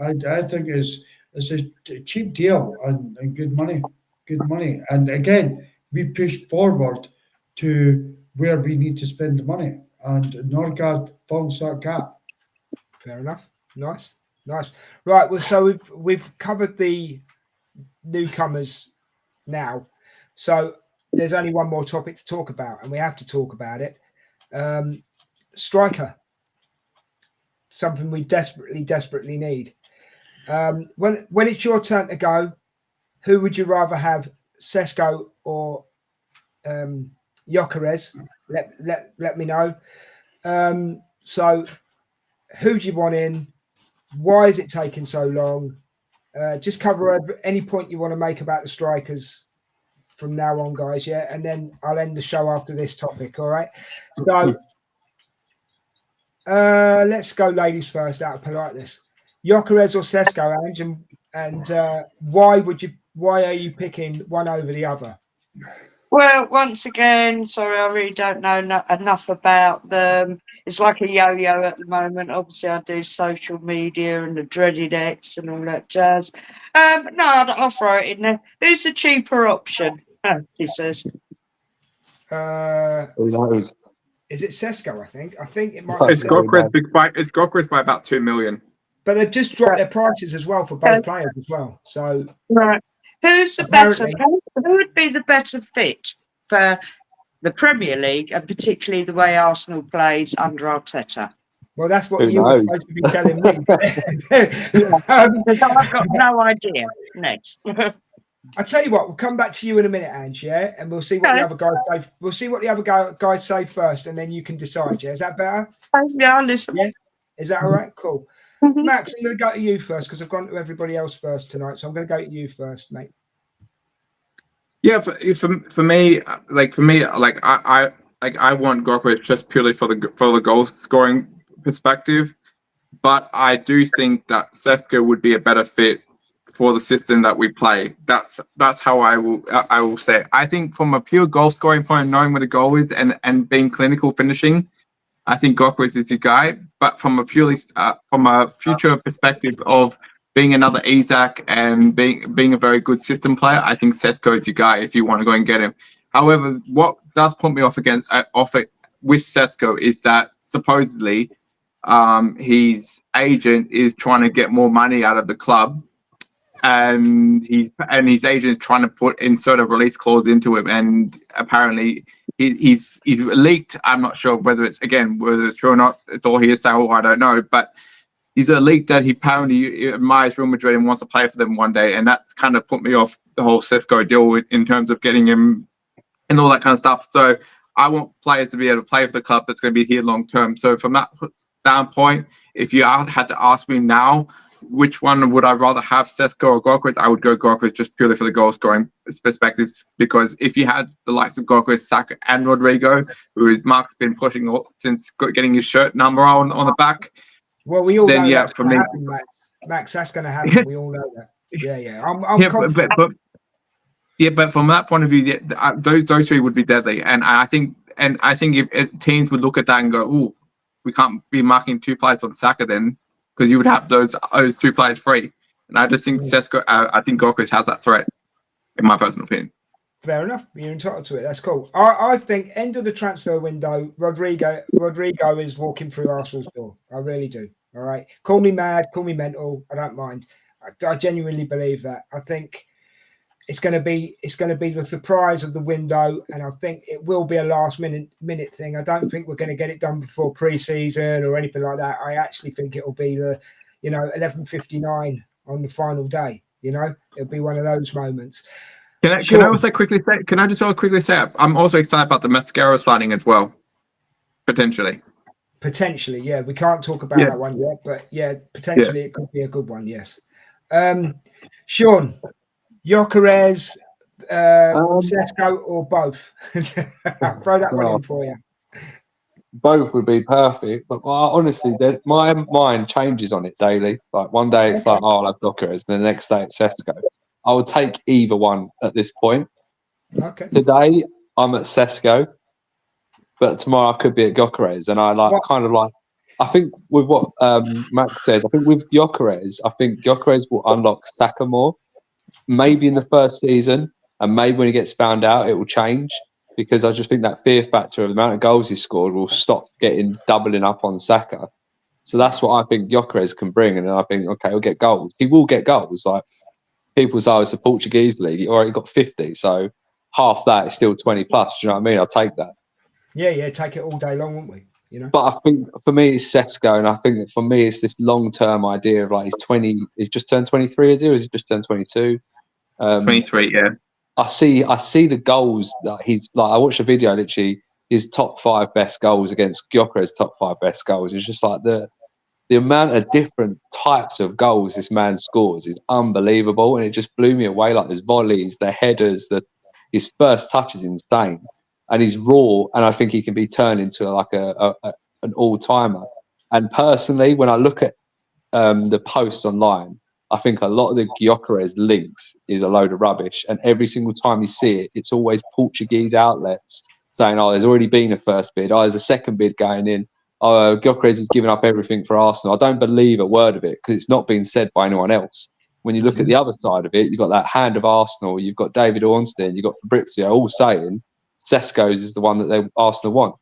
I think it's a cheap deal and good money. Good money. And again, we pushed forward to where we need to spend the money. And Norgard fills that gap. Fair enough. Nice. Right. Well, so we've covered the newcomers now. So there's only one more topic to talk about, and we have to talk about it. Striker. Something we desperately need. When it's your turn to go, who would you rather have, Sesko or Gyökeres? Let me know. So who do you want in? Why is it taking so long? Just cover any point you want to make about the strikers from now on, guys. Yeah, and then I'll end the show after this topic. All right. So let's go, ladies first, out of politeness. Gyökeres or Sesko, Ange, and why are you picking one over the other? Well, once again, sorry, I really don't know enough about them. It's like a yo-yo at the moment. Obviously, I do social media and the dreaded X and all that jazz. No, I'll throw it in there. Who's the cheaper option? He says. Who knows? Is it Sesko? I think it might. It's be It's Gyökeres by about 2 million. But they've just dropped their prices as well for both players as well. So right. Who's the better? Who would be the better fit for the Premier League, and particularly the way Arsenal plays under Arteta? Well, that's what Who you were knows? supposed to be telling me. Because I've got no idea. Next. I'll tell you what, we'll come back to you in a minute, Ange, yeah? And we'll see what the other guys say. We'll see what the other guys say first, and then you can decide, yeah? Is that better? Yeah, I'll listen. Yeah? Is that all right? Cool. Max, I'm going to go to you first because I've gone to everybody else first tonight. So I'm going to go to you first, mate. Yeah, for me, I want Gyökeres just purely for the goal scoring perspective, but I do think that Sesko would be a better fit for the system that we play. That's how I will say it. I think from a pure goal scoring point, knowing where the goal is and being clinical finishing, I think Gyökeres is your guy. But from a purely from a future perspective of being another Isak and being a very good system player, I think Sesko is your guy if you want to go and get him. However, what does put me off it with Sesko is that supposedly his agent is trying to get more money out of the club, and his agent is trying to insert a release clause into him, and apparently he's leaked. I'm not sure whether it's true or not. It's all hearsay. I don't know, but he's a leak that he apparently admires Real Madrid and wants to play for them one day, and that's kind of put me off the whole Sesko deal in terms of getting him and all that kind of stuff. So I want players to be able to play for the club that's going to be here long term. So from that standpoint, if you had to ask me now, which one would I rather have, Sesko or Gyökeres? I would go Gyökeres just purely for the goal scoring perspectives, because if you had the likes of Gyökeres, Saka and Rodrigo, who Mark's been pushing since getting his shirt number on the back, well, we all know yeah, that's for going to me, happen, Max. That's going to happen. We all know that. Yeah. I'm confident. But from that point of view, those three would be deadly, and I think if teams would look at that and go, "Ooh, we can't be marking two players on Saka then," because you would have those two players free. And I just think Sesko, I think Gyökeres has that threat, in my personal opinion. Fair enough. You're entitled to it. That's cool. I think end of the transfer window, Rodrigo is walking through Arsenal's door. I really do. All right. Call me mad, call me mental. I don't mind. I genuinely believe that. I think it's going to be the surprise of the window, and I think it will be a last minute thing. I don't think we're going to get it done before pre-season or anything like that. I actually think it will be the 11:59 on the final day. It'll be one of those moments. Can I also quickly say? Can I just quickly say? I'm also excited about the Mascaro signing as well, potentially. Potentially, yeah. We can't talk about that one yet, but yeah, potentially it could be a good one. Yes. Sean, Gyökeres, Sesko, or both? I'll throw that one in for you. Both would be perfect, but honestly, my mind changes on it daily. Like one day it's like, oh, I'll have Gyökeres, and the next day it's Sesko. I would take either one at this point. Okay. Today I'm at Sesko, but tomorrow I could be at Gyökeres, and I think with what Max says, I think with Gyökeres, Gyökeres will unlock Saka more. Maybe in the first season, and maybe when he gets found out, it will change. Because I just think that fear factor of the amount of goals he scored will stop doubling up on Saka. So that's what I think Gyökeres can bring. And then I think, okay, he'll get goals. He will get goals. Like people say, it's the Portuguese league. He already got 50. So half that is still 20 plus. Do you know what I mean? I'll take that. Yeah, take it all day long, won't we? But I think for me, it's Sesko. And I think that for me, it's this long-term idea of like he's just turned 23, is he? Or has he just turned 22? 23, yeah. I see the goals that he's like. I watched a video, literally his top 5 best goals against Gyökeres' top 5 best goals. It's just like the amount of different types of goals this man scores is unbelievable, and it just blew me away. Like there's volleys, the headers, his first touch is insane, and he's raw. And I think he can be turned into like an all timer. And personally, when I look at the posts online, I think a lot of the Gyökeres links is a load of rubbish. And every single time you see it, it's always Portuguese outlets saying, oh, there's already been a first bid. Oh, there's a second bid going in. Oh, Gyökeres has given up everything for Arsenal. I don't believe a word of it because it's not been said by anyone else. When you look at the other side of it, you've got that hand of Arsenal, you've got David Ornstein, you've got Fabrizio all saying Sesko's is the one that Arsenal want.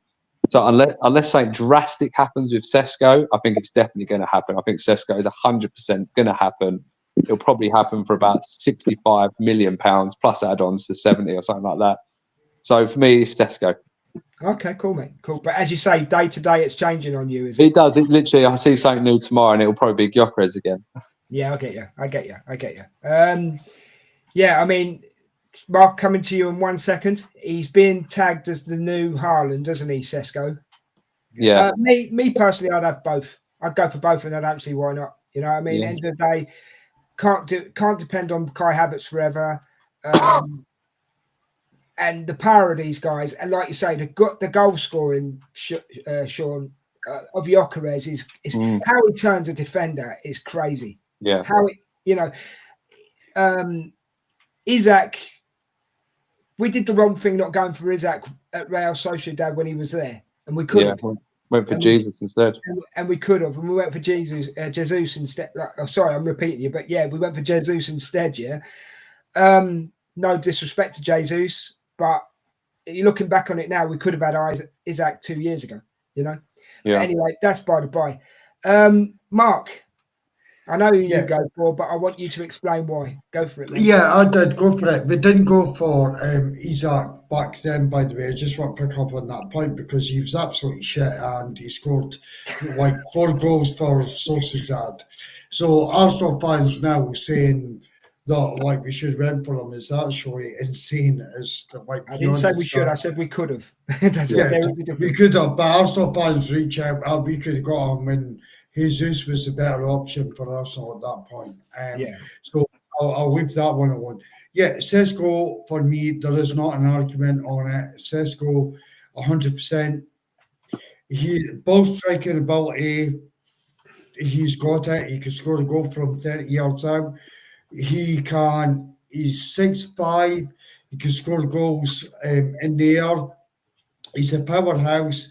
So unless something drastic happens with Sesko, I think it's definitely going to happen. I think Sesko is 100% going to happen. It'll probably happen for about £65 million plus add-ons to 70 or something like that. So for me, it's Sesko. Okay, cool, mate. Cool. But as you say, day to day, it's changing on you, is it? It does. It literally, I see something new tomorrow and it'll probably be Gyökeres again. Yeah, I get you. Yeah, I mean, Mark, coming to you in 1 second. He's been tagged as the new Haaland, doesn't he, Sesko? Yeah. Me personally, I'd have both. I'd go for both, and I don't see why not. You know what I mean? Yes. End of the day, can't depend on Kai Havertz forever. And the power of these guys, and like you say, the goal scoring, Sean, of Gyökeres is how he turns a defender is crazy. Yeah. How Isak. We did the wrong thing not going for Isak at Real Sociedad when he was there, and we could have. Went for Jesus instead. And we could have, and we went for Jesus instead. Sorry, I'm repeating you, but yeah, we went for Jesus instead. Yeah. No disrespect to Jesus, but you're looking back on it now, we could have had Isak 2 years ago. Yeah. But anyway, that's by the by. Mark, I know who you go for, but I want you to explain why. Go for it, man. Yeah, I did go for it. We didn't go for Isak back then, by the way. I just want to pick up on that point because he was absolutely shit and he scored like 4 goals for Sociedad. So Arsenal fans now saying that like we should went for him is actually insane. I didn't say we should. I said we could have. We could have, but Arsenal fans reach out. We could have got him when Jesus was the better option for Arsenal at that point. So I'll leave that one alone. Yeah, Sesko, for me, there is not an argument on it. Sesko, 100%. Ball striking ability, he's got it. He can score a goal from 30 yards out. He's 6'5". He can score goals in the air. He's a powerhouse.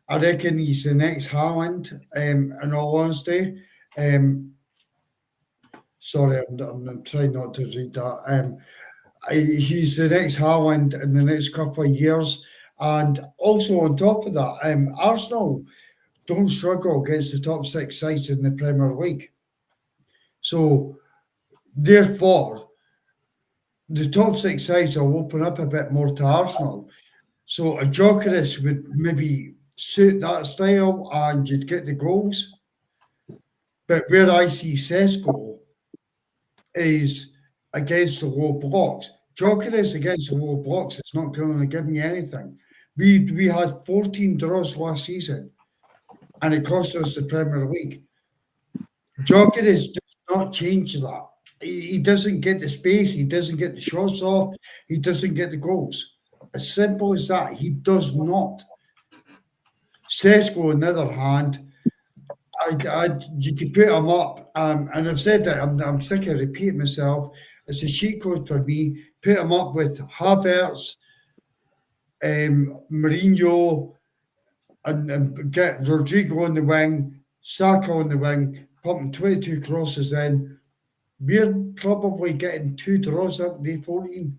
I reckon he's the next Haaland, in all honesty. Sorry, I'm trying not to read that. He's the next Haaland in the next couple of years. And also on top of that, Arsenal don't struggle against the top 6 sides in the Premier League. So therefore, the top 6 sides will open up a bit more to Arsenal. So a Gyökeres would maybe suit that style and you'd get the goals. But where I see Sesko is against the low blocks. Gyökeres against the low blocks, it's not going to give me anything. We had 14 draws last season and it cost us the Premier League. Gyökeres does not change that. He doesn't get the space, he doesn't get the shots off, he doesn't get the goals. As simple as that, he does not. Sesko, on the other hand, you can put him up, and I've said that, I'm sick of repeating myself. It's a cheat code for me. Put him up with Havertz, Mourinho, and get Rodrigo on the wing, Saka on the wing, pumping 22 crosses in. We're probably getting 2 draws out of the 14.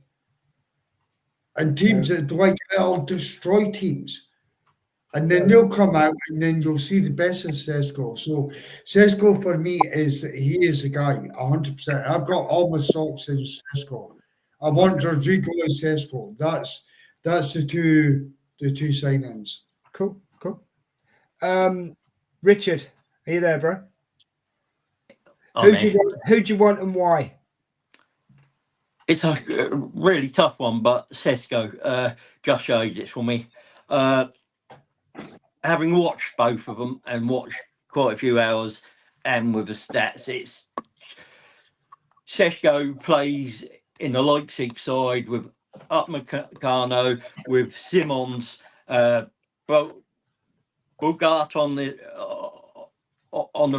And teams that like it'll destroy teams. And then they'll come out and then you'll see the best of Sesko. So Sesko for me is the guy, 100%. I've got all my stocks in Sesko. I want Rodrigo and Sesko. That's the two signings. Cool. Richard, are you there, bro? Who do you want and why? It's a really tough one, but Sesko just showed it for me. Having watched both of them and watched quite a few hours and with the stats, it's Sesko plays in the Leipzig side with Upamecano, with Simons, Bogart on the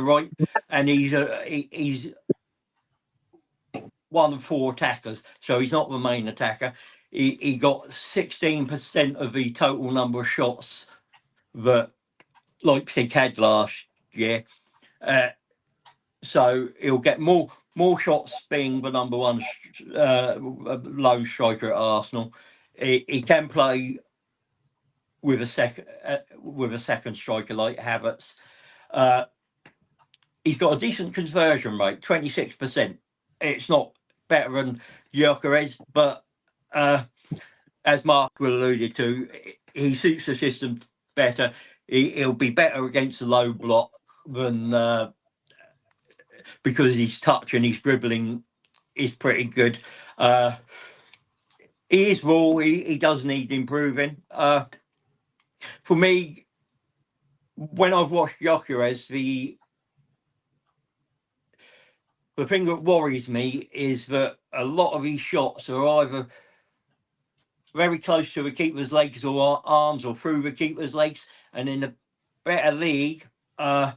right, and he's one of 4 attackers, so he's not the main attacker. He got 16% of the total number of shots that Leipzig had last year. So he'll get more shots being the number 1 low striker at Arsenal. He can play with a second striker like Havertz. He's got a decent conversion rate, 26%. It's not better than Gyökeres, but as Mark alluded to, he suits the system better. He'll be better against the low block than because his touch and his dribbling is pretty good. He is raw. He does need improving. For me, when I've watched Gyökeres, the thing that worries me is that a lot of these shots are either very close to the keeper's legs or arms or through the keeper's legs. And in a better league, that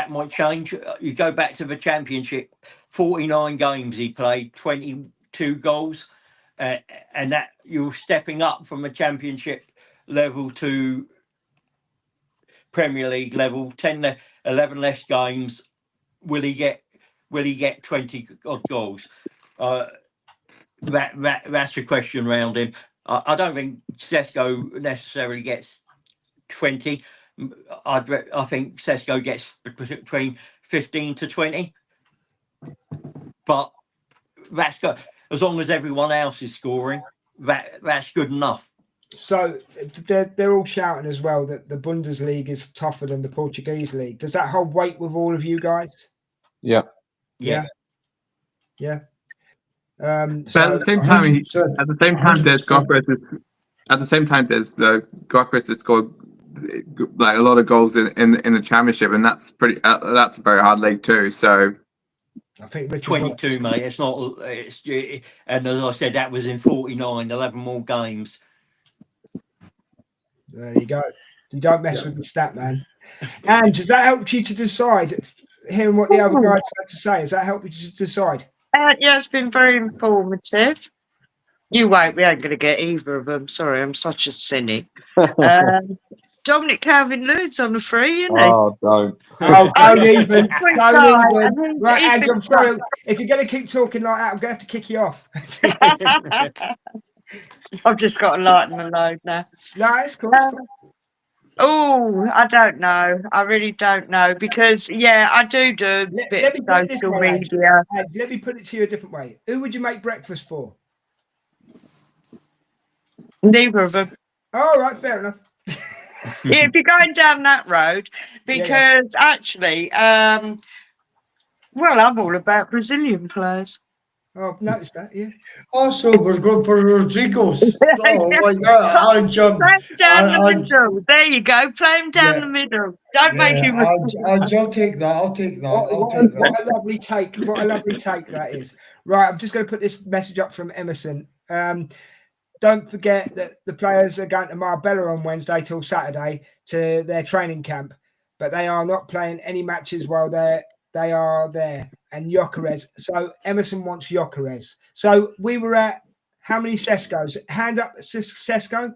might change. You go back to the Championship, 49 games he played, 22 goals. And that you're stepping up from the Championship level to Premier League level, 11 less games. Will he get 20 odd goals? That's a question around him. I don't think Sesko necessarily gets 20. I think Sesko gets between 15 to 20. But that's good. As long as everyone else is scoring, that's good enough. So they're all shouting as well that the Bundesliga is tougher than the Portuguese league. Does that hold weight with all of you guys? Yeah. Yeah. But at the same time, there's Gyökeres. At the same time, there's the Gyökeres that scored like a lot of goals in the Championship, and that's that's a very hard league too. So I think Richard 22, mate. It's not. And as I said, that was in 49, 11 more games. There you go. You don't mess with the stat, man. And does that help you to decide? Hearing what the other guys had to say, has that helped you to decide? Yeah, it's been very informative. You won't. We ain't going to get either of them. Sorry, I'm such a cynic. Dominic Calvin-Lewin on the free, isn't he? Oh, don't. Oh, Oh, don't he's a even. quick Don't guy, even. and Right, he's Andrew, been I'm sorry. If you're going to keep talking like that, I'm going to have to kick you off. I've just got to lighten the load now. No, it's cool. It's cool. Oh, I don't know. I really don't know because, yeah, I do a Let bit me of put it this social way, Ange. media. Ange, let me put it to you a different way. Who would you make breakfast for? Neither of them. All right, fair enough. Yeah, if you're going down that road, Yeah, because actually, well, I'm all about Brazilian players. Oh, I've noticed that, yeah. Also, we're going for Rodrigo's. Oh my God! I jump. Play him down the I- middle. There you go. Play him down Yeah. the middle. Don't make him. I'll take that. I'll take that. I'll take that. What a lovely take. What a lovely take that is. Right, I'm just going to put this message up from Emerson. Don't forget that the players are going to Marbella on Wednesday till Saturday to their training camp, but they are not playing any matches while they are there. And Gyökeres. So Emerson wants Gyökeres. So we were at how many Sescos? Hand up, Sesco.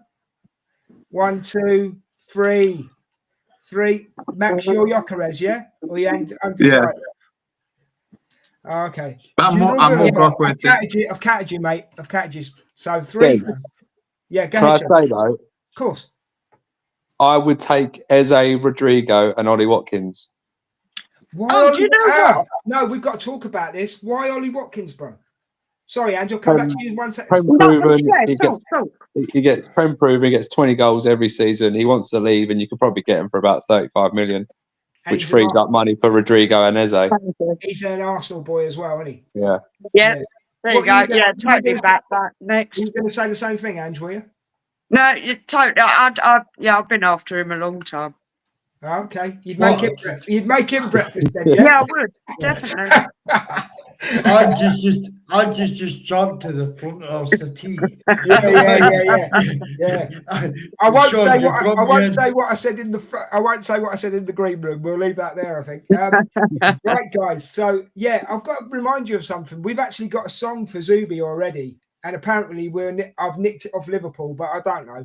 1, 2, 3. 3. Max, you're Gyökeres, yeah? Or you undecided? Oh, okay. I'm more Gyökeres. I've counted you, mate. I've counted you. So 3. Ben, Yeah, go can I ahead. John. say though, Of course. I would take Eze, Rodrigo, and Ollie Watkins. Why Oh, do you know what? No, we've got to talk about this. Why Ollie Watkins, bro? Sorry, Andrew, I'll come back to you in 1 second. Prem No, proven. yeah, talk. He gets Prem proven. He gets 20 goals every season. He wants to leave, and you could probably get him for about 35 million, And which he's frees up money for Rodrigo and Eze. He's an Arsenal boy as well, isn't he? Yeah. Yeah, there you What go. are you gonna- Yeah, what are you totally gonna- back that. You Next. were going to say the same thing, Andrew, were you? No, you totally. I've been after him a long time. Oh, okay. You'd What? make him breakfast then, yeah? Yeah, I would definitely. I just jumped to the front of the tee. Yeah. I won't Sean, say you what got I me won't in. say what I said in the I won't say what I said in the green room. We'll leave that there, I think. Right, guys. So yeah, I've got to remind you of something. We've actually got a song for Zubi already, and apparently I've nicked it off Liverpool, but I don't know.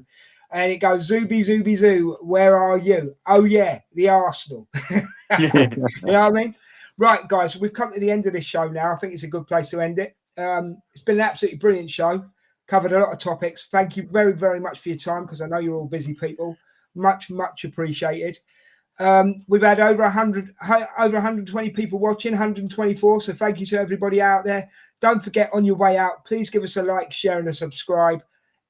And it goes Zubi Zubi Zoo, where are you? Oh yeah, the Arsenal. You know what I mean? Right, guys, we've come to the end of this show now. I think it's a good place to end it. It's been an absolutely brilliant show. Covered a lot of topics. Thank you very, very much for your time, because I know you're all busy people. Much, much appreciated. We've had over 120 people watching, 124. So thank you to everybody out there. Don't forget, on your way out, please give us a like, share, and a subscribe.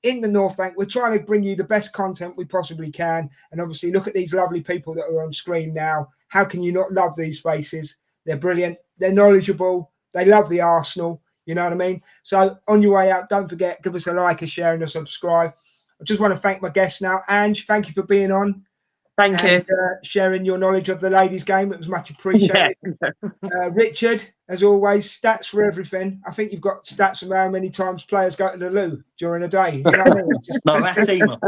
In the North Bank, we're trying to bring you the best content we possibly can. And obviously, look at these lovely people that are on screen now. How can you not love these faces? They're brilliant. They're knowledgeable. They love the Arsenal. You know what I mean? So on your way out, don't forget, give us a like, a share, and a subscribe. I just want to thank my guests now. Ange, thank you for being on. Thank you. Sharing your knowledge of the ladies' game. It was much appreciated. Richard, as always, stats for everything. I think you've got stats of how many times players go to the loo during a day. You know what I mean? No, that's Seema.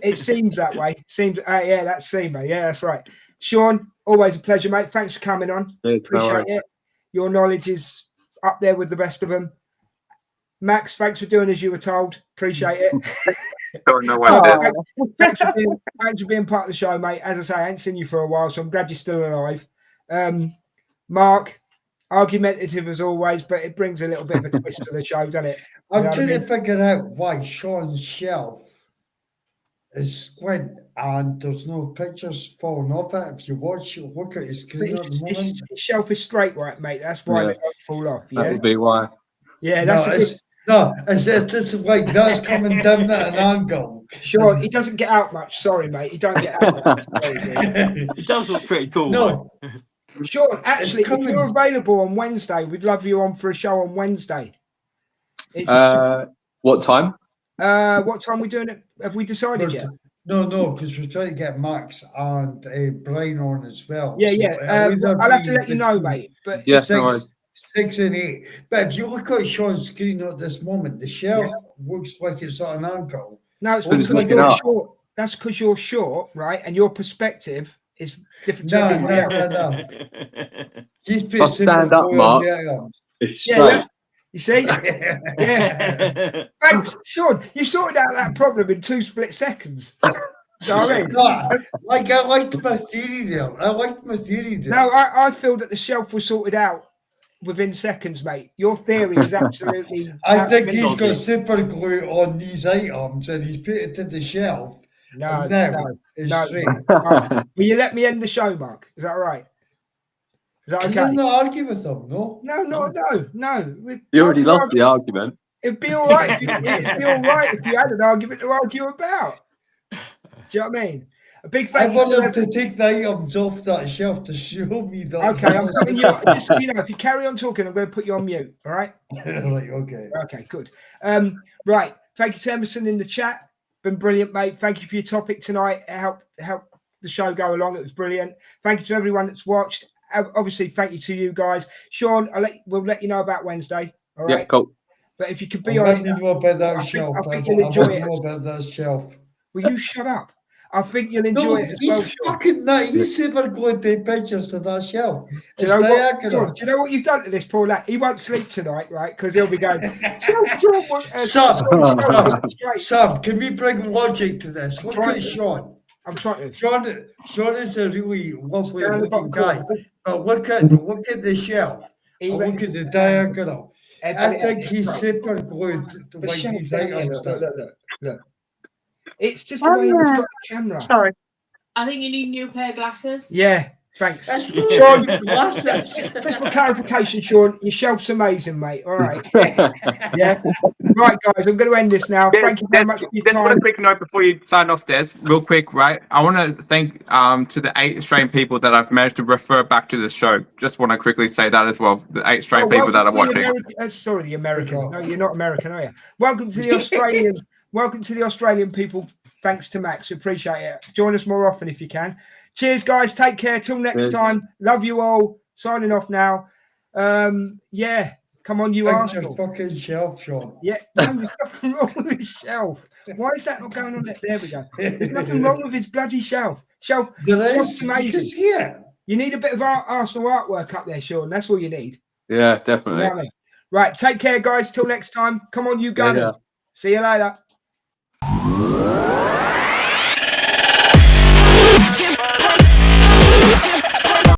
It seems that way. Yeah, that's Seema. Yeah, that's right. Sean, always a pleasure, mate. Thanks for coming on. Appreciate it. Your knowledge is up there with the best of them. Max, thanks for doing as you were told. Appreciate it. Don't know what it is. Thanks for being part of the show, mate. As I say, I ain't seen you for a while, so I'm glad you're still alive. Mark, argumentative as always, but it brings a little bit of a twist to the show, doesn't it? I'm trying to figure out why Sean's shelf is squint and there's no pictures falling off it. If you look at his screen at the moment. His shelf is straight, right, mate? That's why they don't fall off. Yeah, That would be why. Yeah, it's like that's coming down at an angle. Sure, he doesn't get out much. Sorry, mate. He don't get out much. It does look pretty cool. No. Sean, actually, if you're available on Wednesday, we'd love you on for a show on Wednesday. What time? What time are we doing it? Have we decided yet? No, because we're trying to get Max and Brian on as well. Yeah. I'll have to let you know, mate. But yes, no worries. 6 and 8. But if you look at Sean's screen at this moment, the shelf looks like it's at an angle. No, it's because you're short. That's because you're short, right? And your perspective is different. No. Just I'll stand up, Mark. It's straight. You see? Yeah. Thanks, Sean. You sorted out that problem in 2 split seconds. Do you know what I mean? No, like I liked my theory there. No, I feel that the shelf was sorted out within seconds, mate. Your theory is absolutely. I think he's got Logic. super glue on these items and he's put it to the shelf. No, and now no, it's no. straight. Will you let me end the show, Mark? Is that all right? Is that Can okay? you not argue with him? No. No. You already lost the argument. It'd be all right. It'd be all right if you had an argument to argue about. Do you know what I mean? A big I thank you want to him to take the items off that shelf to show me that. Okay, I'm putting you. Just so you know, if you carry on talking, I'm going to put you on mute. All right. Right, okay. Okay, good. Right. Thank you to Emerson in the chat. Been brilliant, mate. Thank you for your topic tonight. It helped the show go along. It was brilliant. Thank you to everyone that's watched. Obviously, thank you to you guys. Sean, we'll let you know about Wednesday. All right. Yeah, cool. But if you could be Let on, me know about that shelf. I think you'll enjoy it. Know about that shelf. Will you shut up? I think you'll enjoy No, it as well, he's Sean. fucking nice. He's super going to take pictures to that shelf. Do you It's know what? diagonal. Sean, do you know what you've done to this poor lad? He won't sleep tonight, right? Because he'll be going. Sam, can we bring logic to this? Look at Sean. I'm trying to. Sean is a really lovely Down the looking bottom guy. corner. But look at the shelf. He And went look at the to- diagonal. Ed, I Ed, think Ed, he's right. super glued to The like shelf these down here, items. look. It's just the way he's got the camera. Sorry. I think you need a new pair of glasses. Yeah, thanks. That's Sean, not glasses. just for clarification, Sean, your shelf's amazing, mate. All right. Yeah. Right, guys, I'm going to end this now. Thank you very much for your Just time. a quick note before you sign off, Des, real quick, right? I want to thank to the 8 Australian people that I've managed to refer back to this show. Just want to quickly say that as well. The 8 Australian people that are watching. Sorry, the American. No, you're not American, are you? Welcome to the Australian. Welcome to the Australian people. Thanks to Max. Appreciate it. Join us more often if you can. Cheers, guys. Take care. Till next time. Love you all. Signing off now. Yeah. Come on, you Thanks your Arsenal. fucking shelf, Sean. Yeah. No, there's nothing wrong with his shelf. Why is that not going on there? There we go. There's nothing wrong with his bloody shelf. There is. Shelf's You can amazing. see it. You need a bit of Arsenal artwork up there, Sean. That's all you need. Yeah, You definitely. know what I mean? Right. Take care, guys. Till next time. Come on, you Gunners. See you later.